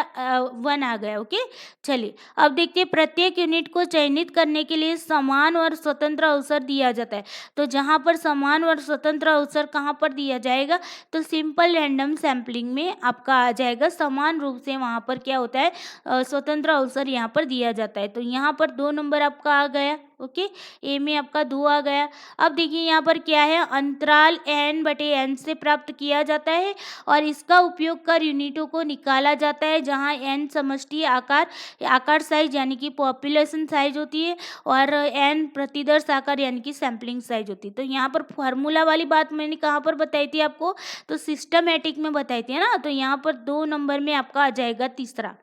1 आ गया। ओके, चलिए अब देखते हैं, प्रत्येक यूनिट को चयनित करने के लिए समान और स्वतंत्र अवसर दिया जाता है। तो जहाँ पर समान और स्वतंत्र अवसर कहाँ पर दिया जाएगा, तो सिंपल रैंडम सैम्पलिंग में आपका आ जाएगा, समान रूप से वहाँ पर क्या होता है, स्वतंत्र अवसर यहाँ पर दिया जाता है। तो यहाँ पर 2 नंबर आपका आ गया। ओके, ए में आपका 2 आ गया। अब देखिए यहाँ पर क्या है, अंतराल n/n से प्राप्त किया जाता है और इसका उपयोग कर यूनिटों को निकाला जाता है, जहाँ n समष्टि आकार साइज यानी कि पॉपुलेशन साइज होती है और n प्रतिदर्श आकार यानी कि सैम्पलिंग साइज होती है। तो यहाँ पर फार्मूला वाली बात मैंने कहाँ पर बताई थी आपको, तो सिस्टमैटिक में बताई थी, है ना। तो यहाँ पर 2 नंबर में आपका आ जाएगा तीसरा।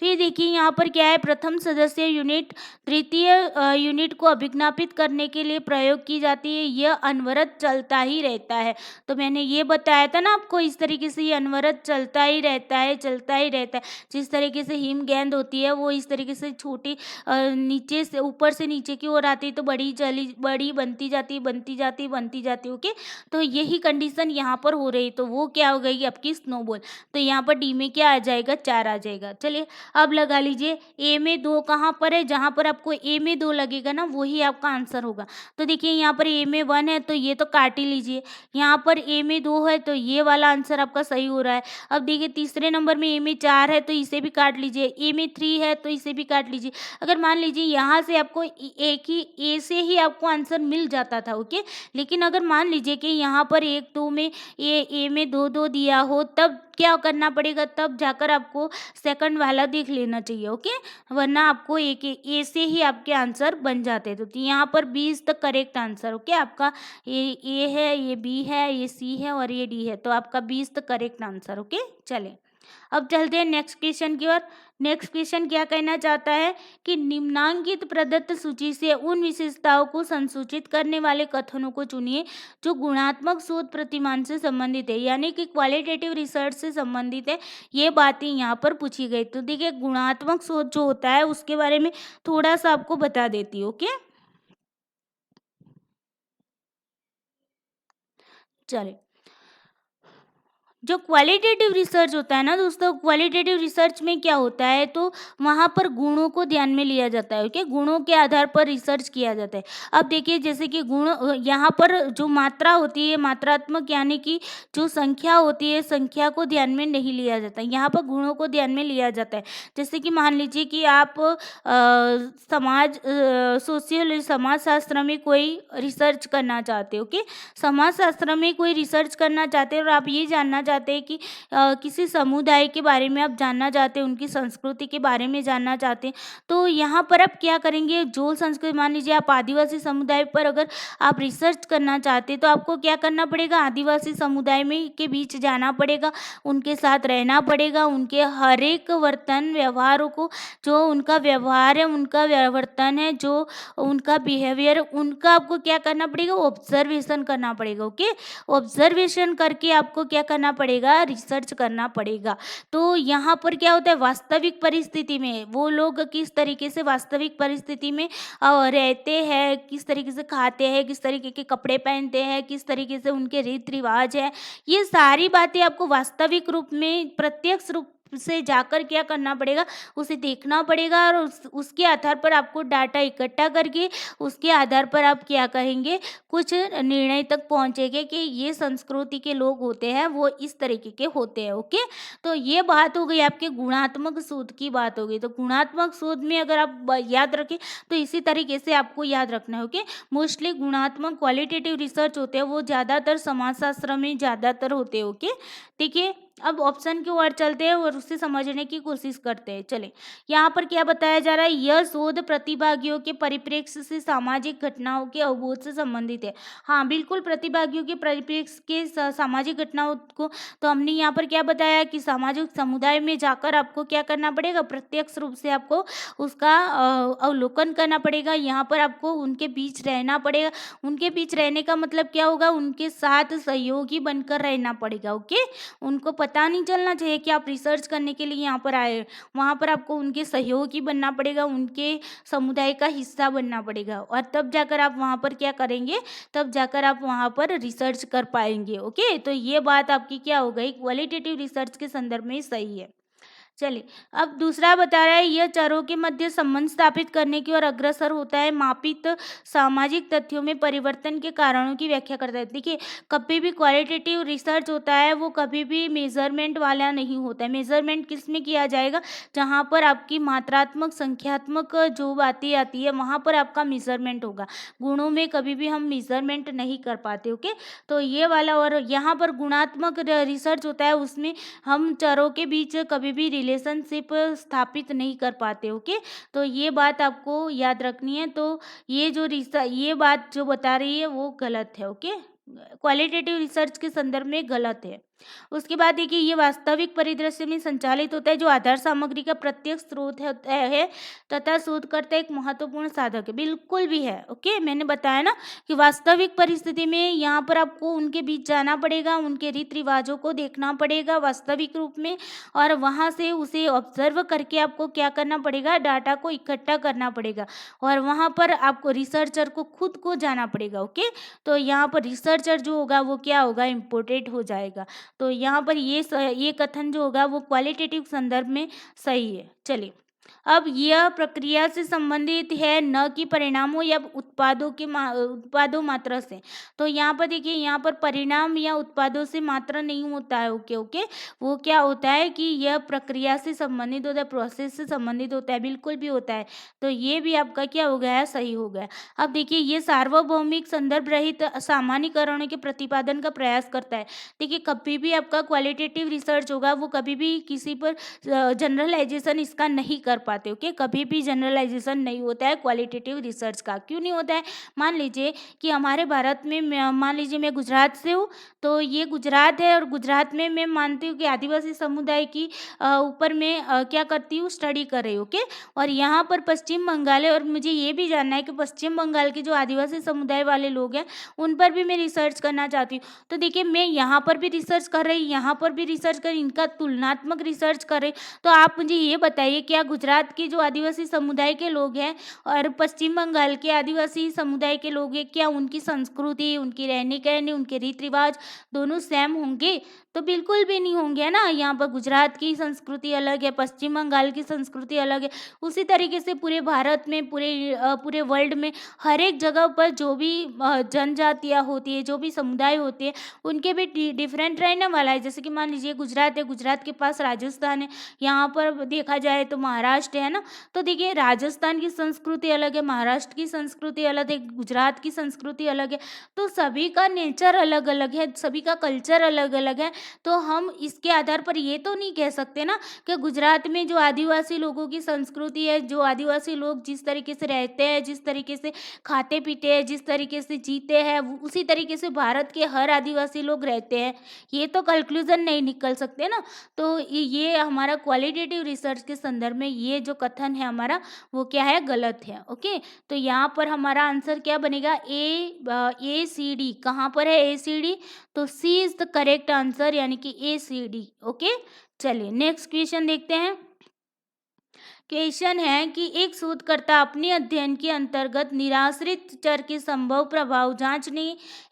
फिर देखिए यहाँ पर क्या है, प्रथम सदस्य यूनिट तृतीय यूनिट को अभिज्ञापित करने के लिए प्रयोग की जाती है। यह अनवरत चलता ही रहता है। तो मैंने ये बताया था ना आपको, इस तरीके से ये अनवरत चलता ही रहता है, चलता ही रहता है। जिस तरीके से हिम गेंद होती है वो इस तरीके से छोटी नीचे से ऊपर से नीचे की ओर आती है तो बड़ी बनती जाती है, बनती जाती है, बनती जाती है। ओके, तो यही कंडीशन यहाँ पर हो रही है। तो वो क्या हो गई आपकी स्नोबॉल। तो यहाँ पर डी में क्या आ जाएगा, 4 आ जाएगा। चलिए अब लगा लीजिए ए में 2 कहाँ पर है, जहाँ पर आपको ए में 2 लगेगा ना वही आपका आंसर होगा। तो देखिए यहाँ पर ए में 1 है तो ये तो काट ही लीजिए, यहाँ पर ए में 2 है तो ये वाला आंसर आपका सही हो रहा है। अब देखिए तीसरे नंबर में ए में 4 है तो इसे भी काट लीजिए, ए में 3 है तो इसे भी काट लीजिए। अगर मान लीजिए यहाँ से आपको एक ही ए से ही आपको आंसर मिल जाता था, ओके, लेकिन अगर मान लीजिए कि यहाँ पर 1 2 में ए में 2 2 दिया हो, तब क्या करना पड़ेगा, तब जाकर आपको सेकंड वाला देख लेना चाहिए, ओके, वरना आपको एक ए से ही आपके आंसर बन जाते। तो यहाँ पर B is the correct answer. Okay, आपका ए है, ये बी है, ये सी है और ये डी है, तो आपका B is the correct answer. Okay, चले अब चलते हैं नेक्स्ट क्वेश्चन की ओर। नेक्स्ट क्वेश्चन क्या कहना चाहता है कि निम्नांकित प्रदत्त सूची से उन विशेषताओं को संसूचित करने वाले कथनों को चुनिए जो गुणात्मक शोध प्रतिमान से संबंधित है, यानी कि क्वालिटेटिव रिसर्च से संबंधित है। ये बातें यहाँ पर पूछी गई। तो देखिए गुणात्मक शोध जो होता है उसके बारे में थोड़ा सा आपको बता देती हूँ। ओके, चलिए, जो क्वालिटेटिव रिसर्च होता है ना दोस्तों, क्वालिटेटिव रिसर्च में क्या होता है, तो वहाँ पर गुणों को ध्यान में लिया जाता है। ओके, गुणों के आधार पर रिसर्च किया जाता है। अब देखिए जैसे कि गुण, यहाँ पर जो मात्रा होती है, मात्रात्मक यानी कि जो संख्या होती है, संख्या को ध्यान में नहीं लिया जाता है, यहाँ पर गुणों को ध्यान में लिया जाता है। जैसे कि मान लीजिए कि आप समाज शास्त्र में कोई रिसर्च करना चाहते हो। ओके, समाज शास्त्र में कोई रिसर्च करना चाहते हैं और आप ये जानना चाहते हैं कि किसी समुदाय के बारे में आप जानना चाहते हैं, उनकी संस्कृति के बारे में जानना चाहते हैं, तो यहाँ पर आप क्या करेंगे, जो संस्कृति, मान लीजिए आप आदिवासी समुदाय पर अगर आप रिसर्च करना चाहते हैं तो आपको क्या करना पड़ेगा, आदिवासी समुदाय में के बीच जाना पड़ेगा, उनके साथ रहना पड़ेगा, उनके हर एक वर्तन व्यवहारों को, जो उनका व्यवहार है, उनका वर्तन है, जो उनका बिहेवियर, उनका आपको क्या करना पड़ेगा, ऑब्जर्वेशन करना पड़ेगा। ओके, ऑब्जर्वेशन करके आपको क्या करना पड़ेगा, रिसर्च करना पड़ेगा। तो यहाँ पर क्या होता है, वास्तविक परिस्थिति में वो लोग किस तरीके से वास्तविक परिस्थिति में रहते हैं, किस तरीके से खाते हैं, किस तरीके के कपड़े पहनते हैं, किस तरीके से उनके रीति रिवाज है, ये सारी बातें आपको वास्तविक रूप में प्रत्यक्ष रूप से जाकर क्या करना पड़ेगा, उसे देखना पड़ेगा और उसके आधार पर आपको डाटा इकट्ठा करके उसके आधार पर आप क्या कहेंगे, कुछ निर्णय तक पहुंचेंगे कि ये संस्कृति के लोग होते हैं वो इस तरीके के होते हैं। ओके, तो ये बात हो गई आपके गुणात्मक शोध की बात हो गई। तो गुणात्मक शोध में अगर आप याद रखें तो इसी तरीके से आपको याद रखना है। ओके, मोस्टली गुणात्मक क्वालिटेटिव रिसर्च होते हैं वो ज़्यादातर समाजशास्त्र में ज़्यादातर होते हैं। ओके, देखिए अब ऑप्शन की ओर चलते हैं और उससे समझने की कोशिश करते हैं। चले, यहाँ पर क्या बताया जा रहा है, यह शोध प्रतिभागियों के परिप्रेक्ष्य से सामाजिक घटनाओं के अवबोध से संबंधित है। हाँ बिल्कुल, प्रतिभागियों के परिप्रेक्ष्य के सामाजिक घटनाओं को, तो हमने यहाँ पर क्या बताया कि सामाजिक समुदाय में जाकर आपको क्या करना पड़ेगा, प्रत्यक्ष रूप से आपको उसका अवलोकन करना पड़ेगा। यहाँ पर आपको उनके बीच रहना पड़ेगा। उनके बीच रहने का मतलब क्या होगा, उनके साथ सहयोगी बनकर रहना पड़ेगा। ओके, उनको पता नहीं चलना चाहिए कि आप रिसर्च करने के लिए यहाँ पर आए, वहाँ पर आपको उनके सहयोगी बनना पड़ेगा, उनके समुदाय का हिस्सा बनना पड़ेगा और तब जाकर आप वहाँ पर क्या करेंगे, तब जाकर आप वहाँ पर रिसर्च कर पाएंगे। ओके, तो ये बात आपकी क्या हो गई, क्वालिटेटिव रिसर्च के संदर्भ में सही है। चलिए, अब दूसरा बता रहा है, यह चरों के मध्य संबंध स्थापित करने की ओर अग्रसर होता है, मापित सामाजिक तथ्यों में परिवर्तन के कारणों की व्याख्या करता है। देखिए, कभी भी क्वालिटेटिव रिसर्च होता है वो कभी भी मेजरमेंट वाला नहीं होता है। मेजरमेंट किस में किया जाएगा? जहाँ पर आपकी मात्रात्मक संख्यात्मक जो बातें आती है वहाँ पर आपका मेजरमेंट होगा। गुणों में कभी भी हम मेजरमेंट नहीं कर पाते। ओके, तो ये वाला। और यहाँ पर गुणात्मक रिसर्च होता है, उसमें हम चरों के बीच कभी भी रिलेशनशिप स्थापित नहीं कर पाते। ओके, तो ये बात आपको याद रखनी है। तो ये बात जो बता रही है वो गलत है। ओके, क्वालिटेटिव रिसर्च के संदर्भ में गलत है। उसके बाद देखिए, ये वास्तविक परिदृश्य में संचालित होता है, जो आधार सामग्री का प्रत्यक्ष स्रोत है तथा शोधकर्ता एक महत्वपूर्ण साधक है। बिल्कुल भी है। ओके, मैंने बताया ना कि वास्तविक परिस्थिति में यहाँ पर आपको उनके बीच जाना पड़ेगा, उनके रीति रिवाजों को देखना पड़ेगा वास्तविक रूप में, और वहाँ से उसे ऑब्जर्व करके आपको क्या करना पड़ेगा? डाटा को इकट्ठा करना पड़ेगा, और वहाँ पर आपको रिसर्चर को खुद को जाना पड़ेगा। ओके, तो यहाँ पर रिसर्चर जो होगा वो क्या होगा? इम्पोर्टेंट हो जाएगा। तो यहाँ पर ये कथन जो होगा वो क्वालिटेटिव संदर्भ में सही है। चलिए, अब यह प्रक्रिया से संबंधित है, न कि परिणामों या उत्पादों मात्रा से। तो यहाँ पर देखिए, यहाँ पर परिणाम या उत्पादों से मात्रा नहीं होता है। ओके ओके, वो क्या होता है कि यह प्रक्रिया से संबंधित होता है, प्रोसेस से संबंधित होता है, बिल्कुल भी होता है। तो ये भी आपका क्या हो गया? सही हो गया। अब देखिए, ये सार्वभौमिक संदर्भ रहित सामान्यीकरणों के प्रतिपादन का प्रयास करता है। देखिए, कभी भी आपका क्वालिटेटिव रिसर्च होगा वो कभी भी किसी पर जनरलाइजेशन इसका नहीं कर पाते। ओके, कभी भी जनरलाइजेशन नहीं होता है क्वालिटेटिव रिसर्च का। क्यों नहीं होता है? मान लीजिए कि हमारे भारत में मान लीजिए मैं गुजरात से हूँ, तो ये गुजरात है, और गुजरात में मैं मानती हूँ कि आदिवासी समुदाय की ऊपर मैं क्या करती हूँ? स्टडी कर रही हूँ। ओके, और यहाँ पर पश्चिम बंगाल है, और मुझे ये भी जानना है कि पश्चिम बंगाल के जो आदिवासी समुदाय वाले लोग हैं उन पर भी मैं रिसर्च करना चाहती हूँ। तो देखिए, मैं यहाँ पर भी रिसर्च कर रही, यहाँ पर भी रिसर्च कर, इनका तुलनात्मक रिसर्च कर रही। तो आप मुझे ये बताइए, क्या गुजरात के जो आदिवासी समुदाय के लोग हैं और पश्चिम बंगाल के आदिवासी समुदाय के लोग हैं, क्या उनकी संस्कृति, उनकी रहनी कहनी, उनके रीति रिवाज दोनों सेम होंगे? तो बिल्कुल भी नहीं होंगे, है ना। यहाँ पर गुजरात की संस्कृति अलग है, पश्चिम बंगाल की संस्कृति अलग है। उसी तरीके से पूरे भारत में, पूरे वर्ल्ड में हर एक जगह पर जो भी जनजातियाँ होती है, जो भी समुदाय होते हैं, उनके भी डिफरेंट रहने वाला है। जैसे कि मान लीजिए गुजरात है, गुजरात के पास राजस्थान है, यहाँ पर देखा जाए तो महाराष्ट्र है ना। तो देखिए, राजस्थान की संस्कृति अलग है, महाराष्ट्र की संस्कृति अलग है, गुजरात की संस्कृति अलग है। तो सभी का नेचर अलग अलग है, सभी का कल्चर अलग अलग है। तो हम इसके आधार पर ये तो नहीं कह सकते ना कि गुजरात में जो आदिवासी लोगों की संस्कृति है, जो आदिवासी लोग जिस तरीके से रहते हैं, जिस तरीके से खाते पीते हैं, जिस तरीके से जीते हैं, उसी तरीके से भारत के हर आदिवासी लोग रहते हैं, ये तो कंक्लूजन नहीं निकल सकते ना। तो ये हमारा क्वालिटेटिव रिसर्च के संदर्भ में ये जो कथन है हमारा, वो क्या है? गलत है। ओके, तो यहाँ पर हमारा आंसर क्या बनेगा? ACD। कहाँ पर है ACD? तो सी इज द करेक्ट आंसर, यानी कि ACD। ओके, चलिए नेक्स्ट क्वेश्चन देखते हैं। क्वेश्चन है कि एक शोधकर्ता अपने अध्ययन के अंतर्गत निराश्रित चर के संभव प्रभाव जांचने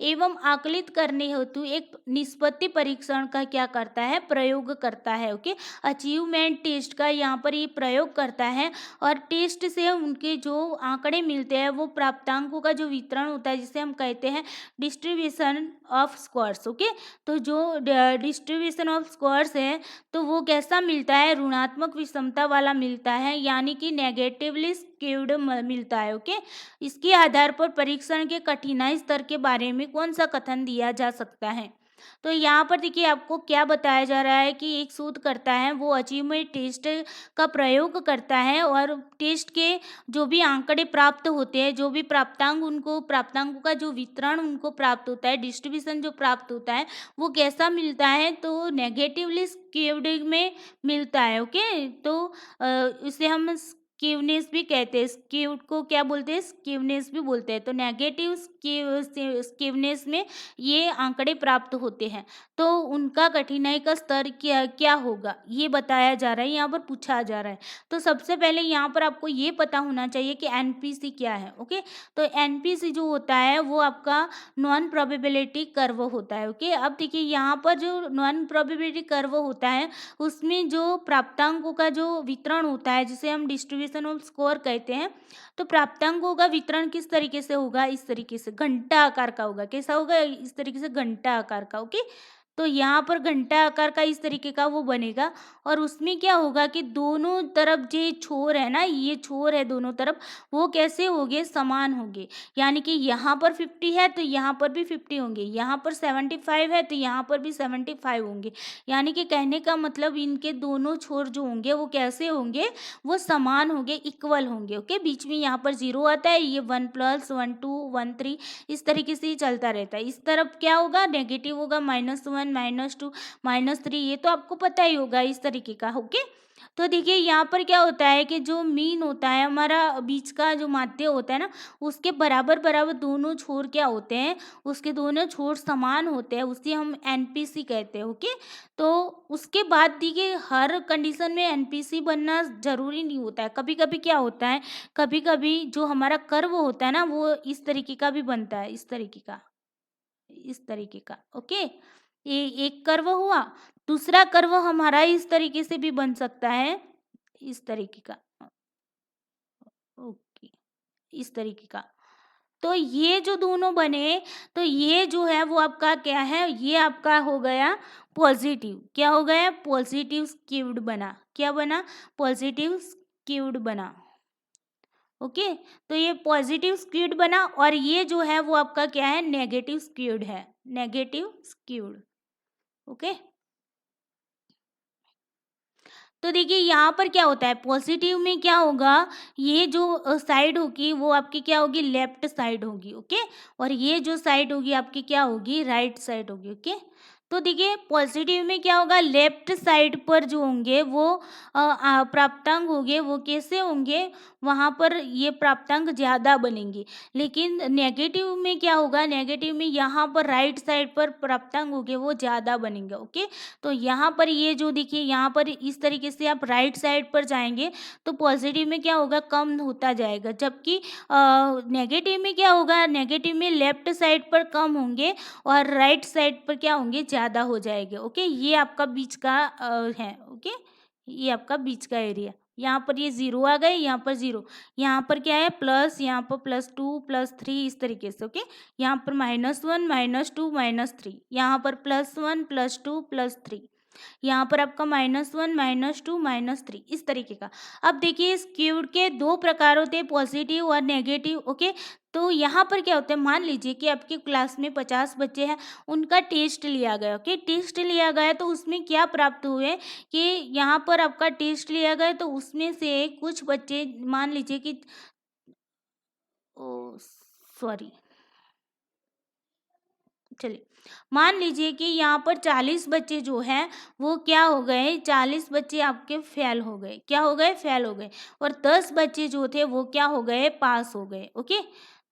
एवं आकलित करने हेतु एक निष्पत्ति परीक्षण का क्या करता है? प्रयोग करता है। ओके, अचीवमेंट टेस्ट का यहाँ पर ये प्रयोग करता है, और टेस्ट से उनके जो आंकड़े मिलते हैं वो प्राप्तांकों का जो वितरण होता है, जिसे हम कहते हैं डिस्ट्रीब्यूशन ऑफ स्कोर्स। ओके, तो जो डिस्ट्रीब्यूशन ऑफ स्कोर्स है तो वो कैसा मिलता है? ऋणात्मक विषमता वाला मिलता है, यानी कि नेगेटिवली स्क्यूड मिलता है। ओके, इसके आधार पर परीक्षण के कठिनाई स्तर के बारे में कौन सा कथन दिया जा सकता है? तो यहाँ पर देखिए, आपको क्या बताया जा रहा है कि एक शोध करता है वो अचीवमेंट टेस्ट का प्रयोग करता है, और टेस्ट के जो भी आंकड़े प्राप्त होते हैं, जो भी प्राप्तांकों का जो वितरण उनको प्राप्त होता है, डिस्ट्रीब्यूशन जो प्राप्त होता है, वो कैसा मिलता है? तो नेगेटिवली स्क्यूड में मिलता है। ओके, तो इसे हम स्क्यूनेस भी कहते हैं, स्क्यूड को क्या बोलते हैं, स्क्यूनेस भी बोलते हैं। तो नेगेटिव स्क्यूनेस में ये आंकड़े प्राप्त होते हैं, तो उनका कठिनाई का स्तर क्या क्या होगा ये बताया जा रहा है, यहाँ पर पूछा जा रहा है। तो सबसे पहले यहाँ पर आपको ये पता होना चाहिए कि एनपीसी क्या है। ओके, तो एनपीसी जो होता है वो आपका नॉन प्रोबेबिलिटी कर्व होता है। ओके, अब देखिए यहाँ पर जो नॉन प्रोबेबिलिटी कर्व होता है उसमें जो प्राप्तांकों का जो वितरण होता है जिसे हम डिस्ट्रीब्यूशन ऑफ स्कोर कहते हैं, तो प्राप्तांकों का वितरण किस तरीके से होगा, इस तरीके से घंटा आकार का होगा। कैसा होगा, इस तरीके से घंटा आकार का। ओके, तो यहाँ पर घंटा आकार का इस तरीके का वो बनेगा, और उसमें क्या होगा कि दोनों तरफ जो छोर है ना, ये छोर है दोनों तरफ, वो कैसे होंगे, समान होंगे। यानी कि यहाँ पर 50 है तो यहाँ पर भी 50 होंगे, यहाँ पर 75 है तो यहाँ पर भी 75 होंगे। यानी कि कहने का मतलब इनके दोनों छोर जो होंगे वो कैसे होंगे, वो समान होंगे, इक्वल होंगे। ओके, बीच में यहाँ पर 0 आता है, ये 1 + 1 2 1 3 इस तरीके से ही चलता रहता है। इस तरफ क्या होगा, नेगेटिव होगा, -1 -2 -3, ये तो आपको पता ही होगा इस तरीके का। ओके, तो देखिए यहाँ पर क्या होता है कि जो मीन होता है हमारा, बीच का जो माध्य होता है ना, उसके बराबर बराबर दोनों छोर क्या होते हैं, उसके दोनों छोर समान होते हैं, उसे हम एनपीसी कहते हैं। ओके, तो उसके बाद देखिए हर कंडीशन में एनपीसी बनना जरूरी नहीं होता है। कभी कभी क्या होता है, कभी कभी जो हमारा कर्व होता है ना वो इस तरीके का भी बनता है, इस तरीके का, इस तरीके का। ओके, ये एक कर्व हुआ, दूसरा कर्व हमारा इस तरीके से भी बन सकता है, इस तरीके का। ओके, इस तरीके का। तो ये जो दोनों बने, तो ये जो है वो आपका क्या है, ये आपका हो गया पॉजिटिव। क्या हो गया, पॉजिटिव स्क्यूड बना। क्या बना, पॉजिटिव स्क्यूड बना। ओके, तो ये पॉजिटिव स्क्यूड बना, और ये जो है वो आपका क्या है, नेगेटिव स्क्यूड है, नेगेटिव स्क्यूड। ओके, तो देखिए यहाँ पर क्या होता है, पॉजिटिव में क्या होगा, ये जो साइड होगी वो आपकी क्या होगी, लेफ्ट साइड होगी। ओके, और ये जो साइड होगी आपकी क्या होगी, राइट साइड होगी। ओके, तो देखिए पॉजिटिव में क्या होगा, लेफ्ट साइड पर जो होंगे वो प्राप्तांक होंगे वो कैसे होंगे, वहाँ पर ये प्राप्तांक ज़्यादा बनेंगे। लेकिन नेगेटिव में क्या होगा, नेगेटिव में यहाँ पर राइट साइड पर प्राप्तांक होंगे वो ज़्यादा बनेंगे। ओके, तो यहाँ पर ये जो देखिए यहाँ पर इस तरीके से आप राइट साइड पर जाएंगे तो पॉजिटिव में क्या होगा, कम होता जाएगा, जबकि नेगेटिव में क्या होगा, नेगेटिव में लेफ्ट साइड पर कम होंगे और राइट साइड पर क्या होंगे, ज़्यादा हो जाएंगे। ओके, ये आपका बीच का है। ओके, ये आपका बीच का एरिया, यहाँ पर ये 0 आ गए, यहाँ पर 0, यहाँ पर क्या है प्लस, यहाँ पर +2 +3 इस तरीके से। ओके, यहाँ पर -1 -2 -3, यहाँ पर +1 +2 +3, यहाँ पर आपका -1 -2 -3 इस तरीके का। अब देखिए स्क्यूड के दो प्रकार होते हैं, पॉजिटिव और नेगेटिव। ओके, तो यहाँ पर क्या होता है, मान लीजिए कि आपकी क्लास में 50 बच्चे हैं, उनका टेस्ट लिया गया। ओके, टेस्ट लिया गया तो उसमें क्या प्राप्त हुए कि यहाँ पर आपका टेस्ट लिया गया तो उसमें से कुछ बच्चे, मान लीजिए कि ओ सॉरी, चलिए मान लीजिए कि यहाँ पर 40 बच्चे जो हैं वो क्या हो गए, 40 बच्चे आपके फेल हो गए। क्या हो गए, फेल हो गए, और 10 बच्चे जो थे वो क्या हो गए, पास हो गए। ओके,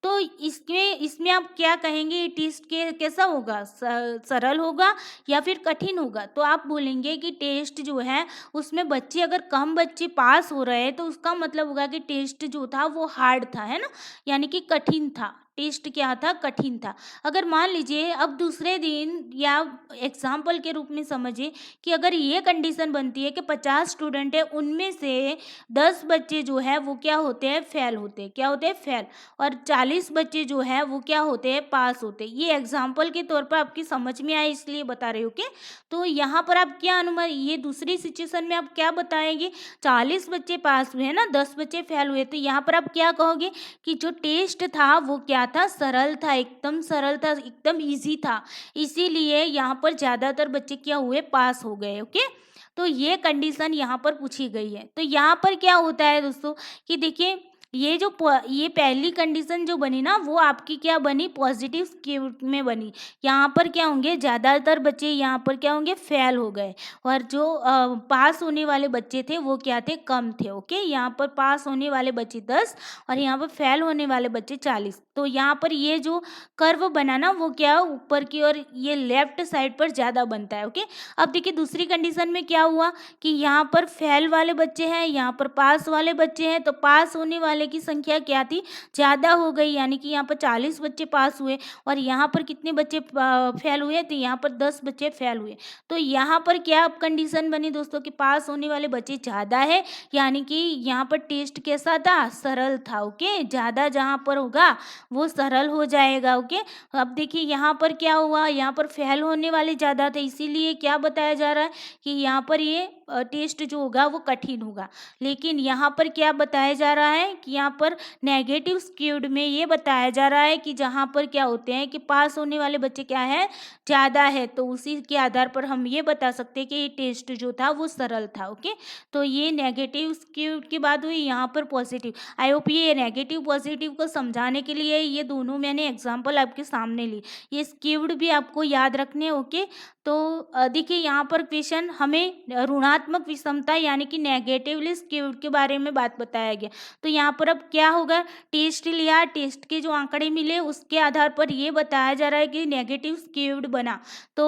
तो इसमें इसमें आप क्या कहेंगे, ये टेस्ट के कैसा होगा, सरल होगा या फिर कठिन होगा। तो आप बोलेंगे कि टेस्ट जो है उसमें बच्चे, अगर कम बच्चे पास हो रहे हैं तो उसका मतलब होगा कि टेस्ट जो था वो हार्ड था, है ना, यानी कि कठिन था। टेस्ट क्या था, कठिन था। अगर मान लीजिए अब दूसरे दिन, या एग्जाम्पल के रूप में समझिए कि अगर ये कंडीशन बनती है कि 50 स्टूडेंट है, उनमें से 10 बच्चे जो है वो क्या होते हैं, फेल होते हैं। क्या होते हैं, फेल, और 40 बच्चे जो है वो क्या होते हैं, पास होते हैं। ये एग्जाम्पल के तौर पर आपकी समझ में आए इसलिए बता रही हूँ। ओके, तो यहाँ पर आप क्या अनुमान, ये दूसरी सिचुएशन में आप क्या बताएंगे, 40 बच्चे पास हुए हैं ना, 10 बच्चे फेल हुए, तो यहाँ पर आप क्या कहोगे कि जो टेस्ट था वो क्या था, सरल था, एकदम सरल था, एकदम इजी था, इसीलिए यहाँ पर ज़्यादातर बच्चे क्या हुए, पास हो गए। ओके, तो ये कंडीशन यहाँ पर पूछी गई है। तो यहाँ पर क्या होता है दोस्तों कि देखिए ये पहली कंडीशन जो बनी ना, वो आपकी क्या बनी, पॉजिटिव स्क्यूड में बनी। यहाँ पर क्या होंगे, ज़्यादातर बच्चे यहाँ पर क्या होंगे, फेल हो गए, और जो पास होने वाले बच्चे थे वो क्या थे, कम थे। ओके, यहाँ पर पास होने वाले बच्चे 10 और यहाँ पर फेल होने वाले बच्चे 40। तो यहाँ पर ये जो कर्व बना ना, वो क्या ऊपर की ओर ये लेफ्ट साइड पर ज़्यादा बनता है। ओके, अब देखिए दूसरी कंडीशन में क्या हुआ कि यहाँ पर फेल वाले बच्चे हैं, यहाँ पर पास वाले बच्चे हैं, तो पास होने वाले की संख्या क्या थी, ज़्यादा हो गई, यानी कि यहाँ पर 40 बच्चे पास हुए और यहाँ पर कितने बच्चे फेल हुए, तो यहाँ पर 10 बच्चे फेल हुए। तो यहाँ पर क्या कंडीशन बनी दोस्तों कि पास होने वाले बच्चे ज़्यादा है, यानी कि यहाँ पर टेस्ट कैसा था, सरल था। ओके, ज़्यादा जहाँ पर होगा वो सरल हो जाएगा। ओके, अब देखिए यहाँ पर क्या हुआ, यहाँ पर फेल होने वाले ज़्यादा थे, इसीलिए क्या बताया जा रहा है कि यहाँ पर ये टेस्ट जो होगा वो कठिन होगा। लेकिन यहाँ पर क्या बताया जा रहा है कि यहाँ पर नेगेटिव स्क्यूड में ये बताया जा रहा है कि जहाँ पर क्या होते हैं कि पास होने वाले बच्चे क्या है, ज़्यादा है, तो उसी के आधार पर हम ये बता सकते हैं कि ये टेस्ट जो था वो सरल था। ओके, तो ये नेगेटिव स्क्यूड की बात हुई, यहाँ पर पॉजिटिव। आई होप ये नेगेटिव पॉजिटिव को समझाने के लिए ये दोनों मैंने एग्जाम्पल आपके सामने ली, ये स्क्यूड भी आपको याद रखने। ओके, तो देखिए यहाँ पर क्वेश्चन हमें ऋणात्मक विषमता यानी कि नेगेटिवली स्क्यूड के बारे में बात बताया गया। तो यहाँ पर अब क्या होगा, टेस्ट लिया, टेस्ट के जो आंकड़े मिले उसके आधार पर ये बताया जा रहा है कि नेगेटिव स्क्यूड बना। तो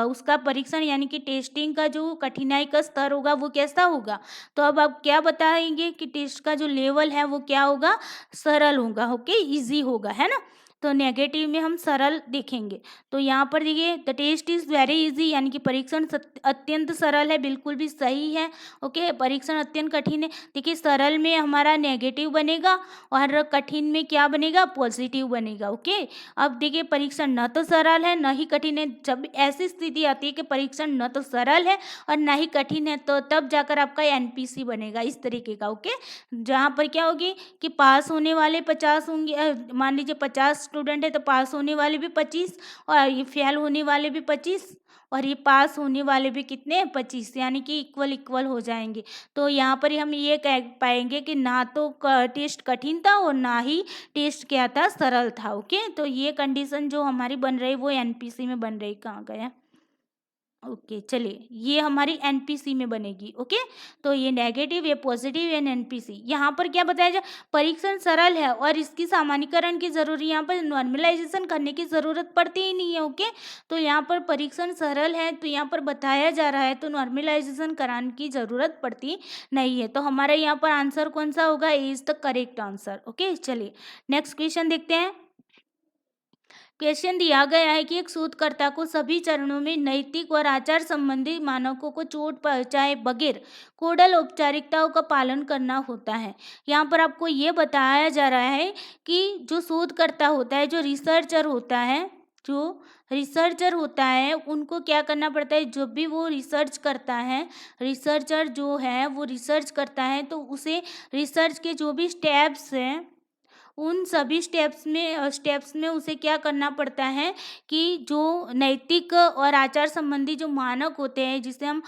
उसका परीक्षण यानी कि टेस्टिंग का जो कठिनाई का स्तर होगा वो कैसा होगा, तो अब आप क्या बताएंगे कि टेस्ट का जो लेवल है वो क्या होगा, सरल होगा। ओके, इजी होगा, है ना। तो नेगेटिव में हम सरल देखेंगे। तो यहाँ पर देखिए the test is very easy, यानी कि परीक्षण अत्यंत सरल है, बिल्कुल भी सही है। ओके, परीक्षण अत्यंत कठिन है, देखिए सरल में हमारा नेगेटिव बनेगा और कठिन में क्या बनेगा, पॉजिटिव बनेगा। ओके, अब देखिए परीक्षण न तो सरल है न ही कठिन है, जब ऐसी स्थिति आती है कि परीक्षण न तो सरल है और न ही कठिन है, तो तब जाकर आपका एनपीसी बनेगा इस तरीके का। ओके, जहाँ पर क्या होगी कि पास होने वाले 50 होंगे, मान लीजिए 50 स्टूडेंट है तो पास होने वाले भी 25 और ये फेल होने वाले भी 25 और ये पास होने वाले भी कितने, 25, यानी कि इक्वल इक्वल हो जाएंगे। तो यहाँ पर हम ये कह पाएंगे कि ना तो टेस्ट कठिन था और ना ही टेस्ट क्या था, सरल था। ओके, तो ये कंडीशन जो हमारी बन रही वो एनपीसी में बन रही, कहाँ गया, ओके चलिए ये हमारी एनपीसी में बनेगी। ओके, तो ये नेगेटिव, ये पॉजिटिव, ये एनपीसी। यहाँ पर क्या बताया जाए, परीक्षण सरल है और इसकी सामान्यीकरण की जरूरी, यहाँ पर नॉर्मलाइजेशन करने की ज़रूरत पड़ती ही नहीं है। ओके, तो यहाँ पर परीक्षण सरल है तो यहाँ पर बताया जा रहा है तो नॉर्मलाइजेशन कराने की ज़रूरत पड़ती नहीं है। तो हमारा यहाँ पर आंसर कौन सा होगा, is the correct answer. Okay, चलिए नेक्स्ट क्वेश्चन देखते हैं। क्वेश्चन दिया गया है कि एक शोधकर्ता को सभी चरणों में नैतिक और आचार संबंधी मानकों को चोट पहुंचाए बगैर कोडल औपचारिकताओं का पालन करना होता है। यहाँ पर आपको ये बताया जा रहा है कि जो शोधकर्ता होता है, जो रिसर्चर होता है उनको क्या करना पड़ता है, जब भी वो रिसर्च करता है, रिसर्चर जो है वो रिसर्च करता है तो उसे रिसर्च के जो भी स्टेप्स हैं उन सभी स्टेप्स में उसे क्या करना पड़ता है कि जो नैतिक और आचार संबंधी जो मानक होते हैं जिसे हम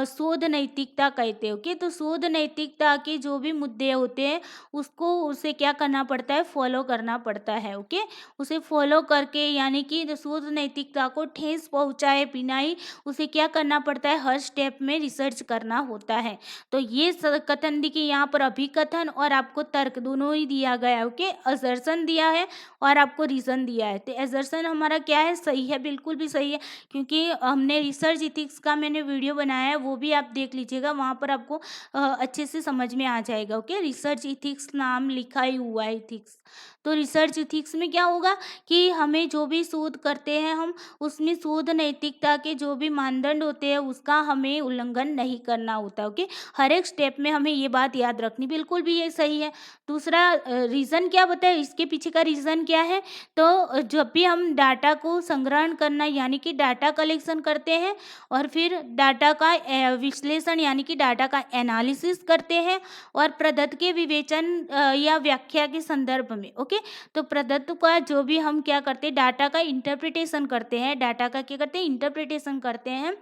शोध नैतिकता कहते हैं। ओके, तो शोध नैतिकता के जो भी मुद्दे होते हैं उसको उसे क्या करना पड़ता है, फॉलो करना पड़ता है। ओके, उसे फॉलो करके यानी कि शोध नैतिकता को ठेस पहुंचाए बिना ही उसे क्या करना पड़ता है, हर स्टेप में रिसर्च करना होता है। तो ये कथन देखिए यहाँ पर अभिकथन और आपको तर्क दोनों ही दिया गया है। ओके, असर्शन दिया है और आपको रीज़न दिया है। तो असर्शन हमारा क्या है, सही है, बिल्कुल भी सही है, क्योंकि हमने रिसर्च इथिक्स का मैंने वीडियो बनाया है, वो भी आप देख लीजिएगा, वहाँ पर आपको अच्छे से समझ में आ जाएगा। ओके, रिसर्च इथिक्स नाम लिखा ही हुआ है, इथिक्स। तो रिसर्च इथिक्स में क्या होगा कि हमें जो भी शोध करते हैं हम उसमें शोध नैतिकता के जो भी मानदंड होते हैं उसका हमें उल्लंघन नहीं करना होता। ओके, हर एक स्टेप में हमें ये बात याद रखनी, बिल्कुल भी ये सही है। दूसरा रीज़न क्या बताया, इसके पीछे का रीज़न क्या है, तो जब भी हम डाटा को संग्रहण करना यानी कि डाटा कलेक्शन करते हैं और फिर डाटा का विश्लेषण यानी कि डाटा का एनालिसिस करते हैं और प्रदत्त के विवेचन या व्याख्या के संदर्भ में। ओके, तो प्रदत्त का जो भी हम क्या करते हैं, डाटा का इंटरप्रिटेशन करते हैं, डाटा का क्या करते हैं, इंटरप्रिटेशन करते हैं,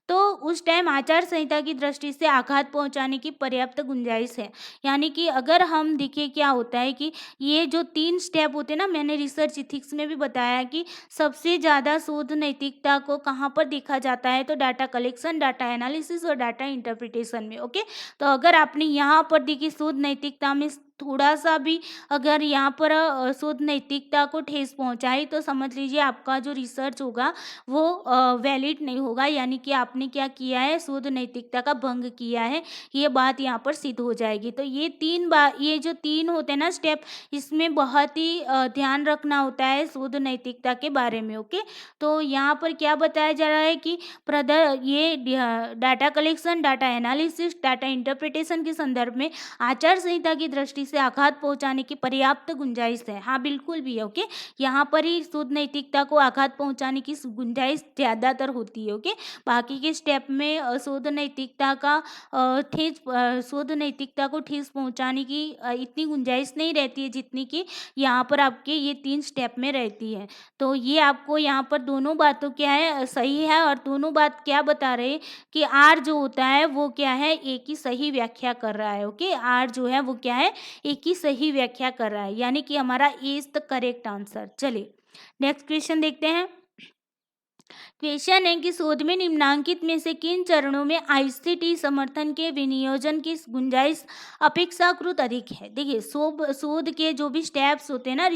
तो उस टाइम आचार संहिता की दृष्टि से आघात पहुंचाने की पर्याप्त गुंजाइश है। यानी कि अगर हम देखिए क्या होता है कि ये जो 3 स्टेप होते हैं ना, मैंने रिसर्च एथिक्स में भी बताया कि सबसे ज़्यादा शोध नैतिकता को कहाँ पर देखा जाता है, तो डाटा कलेक्शन, डाटा एनालिसिस और डाटा इंटरप्रिटेशन में। ओके, तो अगर आपने यहाँ पर देखिए शोध नैतिकता में थोड़ा सा भी अगर यहाँ पर शोध नैतिकता को ठेस पहुँचाई, तो समझ लीजिए आपका जो रिसर्च होगा वो वैलिड नहीं होगा, यानी कि आपने क्या किया है, शोध नैतिकता का भंग किया है, ये बात यहाँ पर सिद्ध हो जाएगी। तो ये जो 3 होते हैं ना स्टेप, इसमें बहुत ही ध्यान रखना होता है शोध नैतिकता के बारे में। ओके, तो यहाँ पर क्या बताया जा रहा है कि data collection, data analysis, data interpretation के संदर्भ में आचार संहिता की दृष्टि से आघात पहुंचाने की पर्याप्त गुंजाइश है। हाँ, बिल्कुल भी है। ओके, यहाँ पर ही शोध नैतिकता को आघात पहुंचाने की गुंजाइश ज़्यादातर होती है। ओके, बाकी के स्टेप में शोध नैतिकता को ठेस पहुंचाने की इतनी गुंजाइश नहीं रहती है जितनी कि यहाँ पर आपके ये 3 स्टेप में रहती है। तो ये आपको यहाँ पर दोनों बातों क्या है, सही है, और दोनों बात क्या बता रहे हैं कि आर जो होता है वो क्या है, एक ही सही व्याख्या कर रहा है। ओके, आर जो है वो क्या है, एक ही सही व्याख्या कर रहा है, यानी कि हमारा ए इज द करेक्ट आंसर। चलिए नेक्स्ट क्वेश्चन देखते हैं। क्वेश्चन है कि शोध में निम्नांकित में से किन चरणों में आईसीटी समर्थन के विनियोजन की गुंजाइश अपेक्षाकृत अधिक है। देखिए शोध के जो भी स्टेप्स होते हैं ना,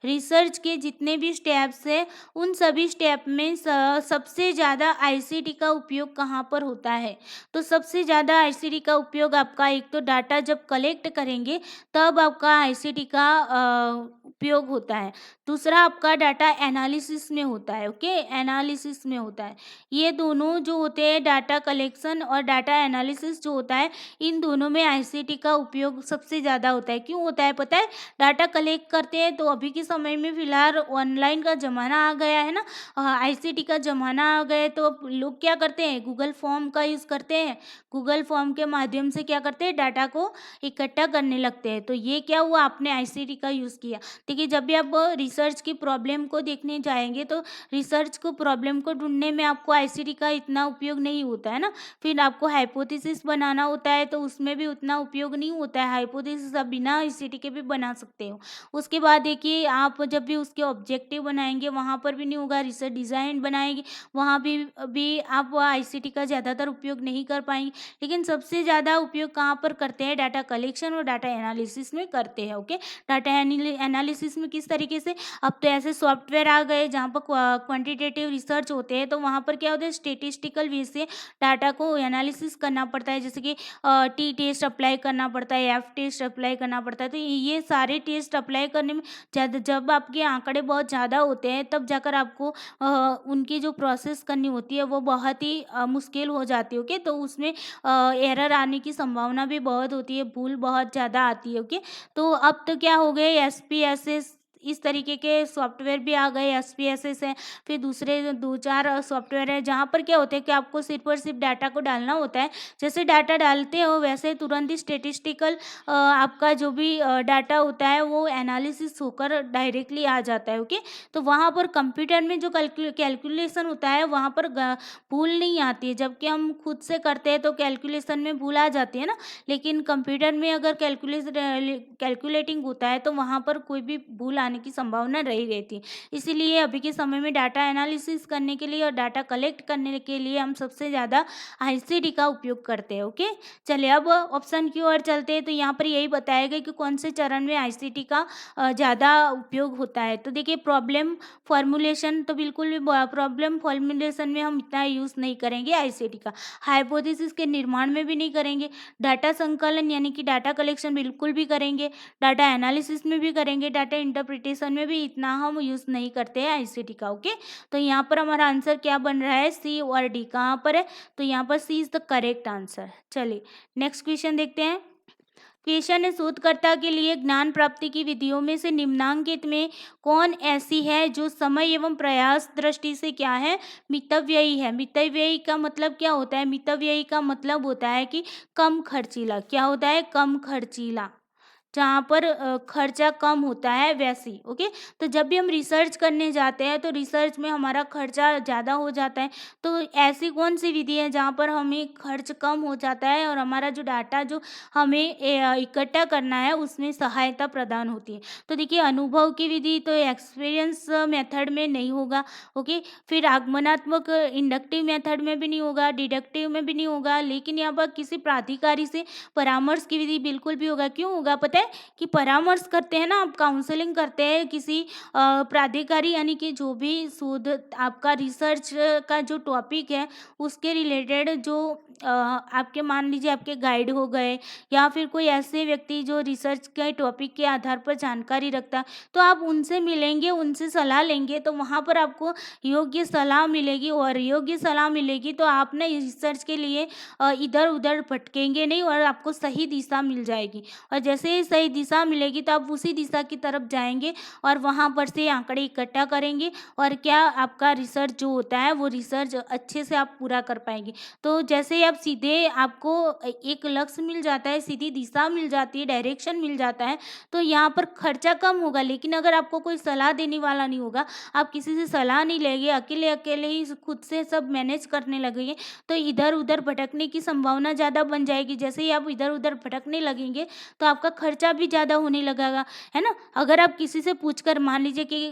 रिसर्च के जितने भी स्टेप्स हैं, उन सभी स्टेप में सबसे ज़्यादा आईसीटी का उपयोग कहाँ पर होता है। तो सबसे ज़्यादा आईसीटी का उपयोग आपका, एक तो डाटा जब कलेक्ट करेंगे तब आपका आईसीटी का उपयोग होता है। दूसरा आपका डाटा एनालिसिस में होता है। ओके, एनालिसिस में होता है। ये दोनों जो होते हैं, डाटा कलेक्शन और डाटा एनालिसिस जो होता है, इन दोनों में आईसीटी का उपयोग सबसे ज़्यादा होता है। क्यों होता है पता है? डाटा कलेक्ट करते हैं तो अभी के समय में फ़िलहाल ऑनलाइन का ज़माना आ गया है ना, आईसीटी का ज़माना आ गया है, तो लोग क्या करते हैं, गूगल फॉर्म का यूज़ करते हैं। गूगल फॉर्म के माध्यम से क्या करते हैं, डाटा को इकट्ठा करने लगते हैं। तो ये क्या हुआ, आपने आईसीटी का यूज़ किया। देखिए जब भी आप रिसर्च की प्रॉब्लम को देखने जाएंगे तो रिसर्च को प्रॉब्लम को ढूंढने में आपको आईसीटी का इतना उपयोग नहीं होता है ना। फिर आपको हाइपोथेसिस बनाना होता है तो उसमें भी उतना उपयोग नहीं होता है। हाइपोथेसिस आप बिना आईसीटी के भी बना सकते हो। उसके बाद देखिए आप जब भी उसके ऑब्जेक्टिव बनाएंगे वहाँ पर भी नहीं होगा। रिसर्च डिज़ाइन बनाएंगे वहाँ भी आप आईसीटी का ज़्यादातर उपयोग नहीं कर पाएंगे। लेकिन सबसे ज़्यादा उपयोग कहाँ पर करते हैं, डाटा कलेक्शन और डाटा एनालिसिस में करते हैं। ओके, डाटा एनालिसिस में किस तरीके से, अब तो ऐसे सॉफ्टवेयर आ गए जहाँ पर क्वांटिटेटिव रिसर्च होते हैं, तो वहाँ पर क्या होता है, स्टेटिस्टिकल वे से डाटा को एनालिसिस करना पड़ता है। जैसे कि टी टेस्ट अप्लाई करना पड़ता है, एफ टेस्ट अप्लाई करना पड़ता है। तो ये सारे टेस्ट अप्लाई करने में जब आपके आंकड़े बहुत ज़्यादा होते हैं तब जाकर आपको उनकी जो प्रोसेस करनी होती है वो बहुत ही मुश्किल हो जाती है। ओके, तो उसमें एरर आने की संभावना भी बहुत होती है, भूल बहुत ज़्यादा आती है। ओके, तो अब तो क्या हो गए, एसपीएसएस इस तरीके के सॉफ्टवेयर भी आ गए। एसपीएसएस है, फिर दूसरे 2-4 सॉफ्टवेयर है जहाँ पर क्या होता है कि आपको सिर्फ और सिर्फ डाटा को डालना होता है। जैसे डाटा डालते हो वैसे तुरंत ही स्टेटिस्टिकल आपका जो भी डाटा होता है वो एनालिसिस होकर डायरेक्टली आ जाता है। ओके, तो वहाँ पर कंप्यूटर में जो कैलकुलेशन होता है वहाँ पर भूल नहीं आती है। जबकि हम खुद से करते हैं तो कैलकुलेशन में भूल आ जाती है ना, लेकिन कंप्यूटर में अगर कैलकुलेटिंग होता है तो वहाँ पर कोई भी भूल आने की संभावना नहीं रहती है। इसीलिए अभी के समय में डाटा एनालिसिस करने के लिए और डाटा कलेक्ट करने के लिए हम सबसे ज़्यादा आईसीटी का उपयोग करते हैं। ओके, चलिए अब ऑप्शन की ओर चलते हैं। तो यहाँ पर यही बताया गया कि कौन से चरण में आईसीटी का ज़्यादा उपयोग होता है। तो देखिए प्रॉब्लम फॉर्मुलेशन, तो बिल्कुल भी प्रॉब्लम फॉर्मुलेशन में हम इतना यूज़ नहीं करेंगे आईसीटी का। हाइपोथेसिस के निर्माण में भी नहीं करेंगे। डाटा संकलन यानी कि डाटा कलेक्शन बिल्कुल भी करेंगे। डाटा एनालिसिस में भी करेंगे। डाटा इंटरप्रिटेशन में भी इतना हम यूज़ नहीं करते हैं आईसीटी का। ओके, तो यहाँ पर हमारा आंसर क्या बन रहा है, सी और डी। कहाँ पर है, तो यहाँ पर सी इज द करेक्ट आंसर। चलिए नेक्स्ट क्वेश्चन देखते हैं। क्वेश्चन है, शोधकर्ता के लिए ज्ञान प्राप्ति की विधियों में से निम्नांकित में कौन ऐसी है जो समय एवं प्रयास दृष्टि से क्या है, मितव्ययी है। मितव्ययी का मतलब क्या होता है, मितव्ययी का मतलब होता है कि कम खर्चीला। क्या होता है, कम खर्चीला। जहाँ पर खर्चा कम होता है वैसी। ओके, तो जब भी हम रिसर्च करने जाते हैं तो रिसर्च में हमारा खर्चा ज़्यादा हो जाता है। तो ऐसी कौन सी विधि है जहाँ पर हमें खर्च कम हो जाता है और हमारा जो डाटा जो हमें इकट्ठा करना है उसमें सहायता प्रदान होती है। तो देखिए, अनुभव की विधि तो एक्सपीरियंस मेथड में नहीं होगा। ओके, फिर आगमनात्मक इंडक्टिव मेथड में भी नहीं होगा, डिडक्टिव में भी नहीं होगा, लेकिन यहाँ पर किसी प्राधिकारी से परामर्श की विधि बिल्कुल भी होगा। क्यों होगा पता है? कि परामर्श करते हैं ना, आप काउंसलिंग करते हैं किसी प्राधिकारी, यानी कि जो भी शोध आपका रिसर्च का जो टॉपिक है उसके रिलेटेड जो आपके मान लीजिए आपके गाइड हो गए, या फिर कोई ऐसे व्यक्ति जो रिसर्च के टॉपिक के आधार पर जानकारी रखता है, तो आप उनसे मिलेंगे, उनसे सलाह लेंगे, तो वहाँ पर आपको योग्य सलाह मिलेगी, और योग्य सलाह मिलेगी तो आप ना रिसर्च के लिए इधर-उधर भटकेंगे नहीं और आपको सही दिशा मिल जाएगी। और जैसे ही सही दिशा मिलेगी तो आप उसी दिशा की तरफ जाएँगे और वहाँ पर से आंकड़े इकट्ठा करेंगे, और क्या आपका रिसर्च जो होता है वो रिसर्च अच्छे से आप पूरा कर पाएँगे। तो जैसे ही आप सीधे आपको एक लक्ष्य मिल जाता है, सीधी दिशा मिल जाती है, डायरेक्शन मिल जाता है, तो यहाँ पर खर्चा कम होगा। लेकिन अगर आपको कोई सलाह देने वाला नहीं होगा, आप किसी से सलाह नहीं लेंगे, अकेले-अकेले ही खुद से सब मैनेज करने लगेंगे, तो इधर-उधर भटकने की संभावना ज़्यादा बन जाएगी। जैसे ही आप इधर-उधर भटकने लगेंगे तो आपका खर्चा भी ज़्यादा होने लगेगा, है ना? अगर आप किसी से पूछकर, मान लीजिए कि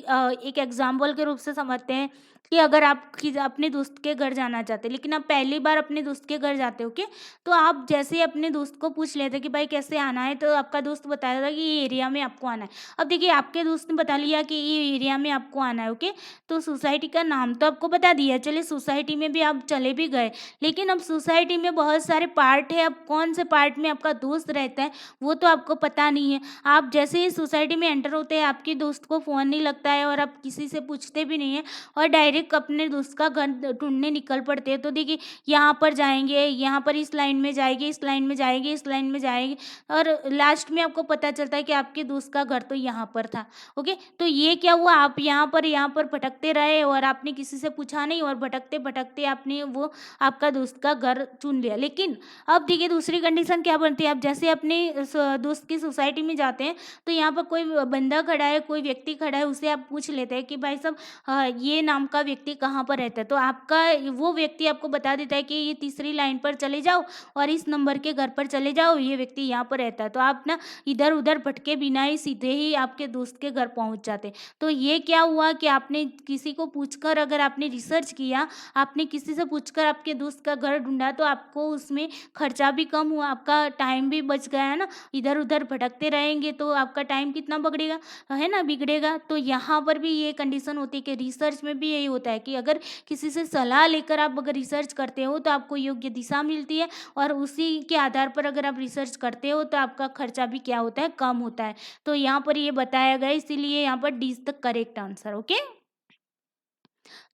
एक एग्ज़ाम्पल के रूप से समझते हैं कि अगर आप अपने दोस्त के घर जाना चाहते हैं, लेकिन आप पहली बार अपने दोस्त के घर जाते हो, ओके? तो आप जैसे ही अपने दोस्त को पूछ लेते कि भाई कैसे आना है, तो आपका दोस्त बताया था कि ये एरिया में आपको आना है। अब देखिए, आपके दोस्त ने बता लिया कि ये एरिया में आपको आना है, ओके? तो सोसाइटी का नाम तो आपको बता दिया, चलिए सोसाइटी में भी आप चले भी गए, लेकिन अब सोसाइटी में बहुत सारे पार्ट है, अब कौन से पार्ट में आपका दोस्त रहता है वो तो आपको पता नहीं है। आप जैसे ही सोसाइटी में एंटर होते हैं, आपके दोस्त को फ़ोन नहीं लगता है और आप किसी से पूछते भी नहीं हैं, और डायरेक्ट अपने दोस्त का घर ढूँढने निकल पड़ते हैं। तो देखिए, यहाँ पर जाएँगे, यहाँ पर इस लाइन में जाएँगे, इस लाइन में जाएँगे, इस लाइन में जाएँगे, और लास्ट में आपको पता चलता है कि आपके दोस्त का घर तो यहाँ पर था। ओके? तो ये क्या हुआ, आप यहाँ पर भटकते रहे और आपने किसी से पूछा नहीं, और भटकते-भटकते आपने वो आपका दोस्त का घर चुन लिया। लेकिन अब देखिए, दूसरी कंडीशन क्या बनती है, आप जैसे अपने दोस्त की सोसाइटी में जाते हैं, तो यहाँ पर कोई बंदा खड़ा है, कोई व्यक्ति खड़ा है, उससे आप पूछ लेते हैं कि भाई साहब, ये नाम का व्यक्ति कहाँ पर रहता है, तो आपका वो व्यक्ति आपको बता देता है कि ये तीसरी लाइन पर चले जाओ और इस नंबर के घर पर चले जाओ, ये व्यक्ति यहाँ पर रहता है। तो आप ना इधर उधर भटके बिना ही सीधे ही आपके दोस्त के घर पहुँच जाते। तो ये क्या हुआ कि आपने किसी को पूछकर, अगर आपने रिसर्च किया, आपने किसी से पूछकर आपके दोस्त का घर ढूंढा, तो आपको उसमें खर्चा भी कम हुआ, आपका टाइम भी बच गया, है ना? इधर-उधर भटकते रहेंगे तो आपका टाइम कितना बगड़ेगा, है ना? बिगड़ेगा। तो यहाँ पर भी ये कंडीशन होती है कि रिसर्च में भी यही होता है कि अगर किसी से सलाह लेकर आप अगर रिसर्च करते हो तो आपको योग्य दिशा मिलती है, और उसी के आधार पर अगर आप रिसर्च करते हो तो आपका खर्चा भी क्या होता है, कम होता है। तो यहाँ पर ये बताया गया है, इसीलिए यहाँ पर D is the correct answer. Okay?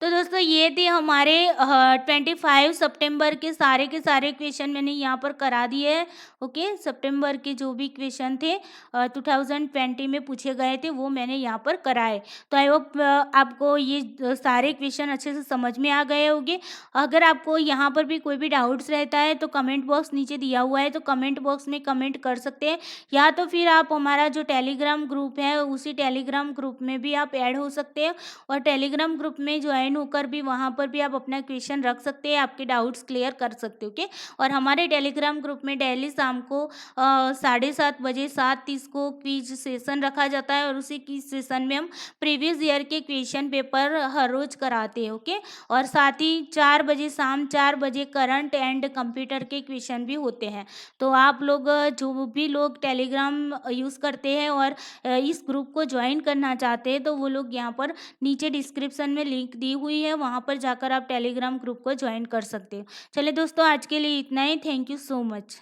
तो दोस्तों, ये थे हमारे 25 सितंबर के सारे क्वेश्चन मैंने यहाँ पर करा दिए हैं। ओके, सितंबर के जो भी क्वेश्चन थे 2020 में पूछे गए थे वो मैंने यहाँ पर कराए। तो आई होप आपको ये सारे क्वेश्चन अच्छे से समझ में आ गए होंगे। अगर आपको यहाँ पर भी कोई भी डाउट्स रहता है तो कमेंट बॉक्स नीचे दिया हुआ है, तो कमेंट बॉक्स में कमेंट कर सकते हैं, या तो फिर आप हमारा जो टेलीग्राम ग्रुप है उसी टेलीग्राम ग्रुप में भी आप ऐड हो सकते हैं, और टेलीग्राम ग्रुप में ज्वाइन होकर भी वहाँ पर भी आप अपना क्वेश्चन रख सकते हैं, आपके डाउट्स क्लियर कर सकते हो। ओके, और हमारे टेलीग्राम ग्रुप में डेली शाम को 7:30 बजे 7:30 को क्विज सेशन रखा जाता है, और उसी क्विज सेशन में हम प्रीवियस ईयर के क्वेश्चन पेपर हर रोज कराते हैं। ओके, और साथ ही 4 बजे, शाम 4 बजे करंट एंड कंप्यूटर के क्वेश्चन भी होते हैं। तो आप लोग जो भी लोग टेलीग्राम यूज़ करते हैं और इस ग्रुप को ज्वाइन करना चाहते हैं, तो वो लोग यहाँ पर नीचे डिस्क्रिप्शन में लिंक दी हुई है, वहाँ पर जाकर आप टेलीग्राम ग्रुप को ज्वाइन कर सकते हो। चलिए दोस्तों, आज के लिए इतना ही। Thank you so much.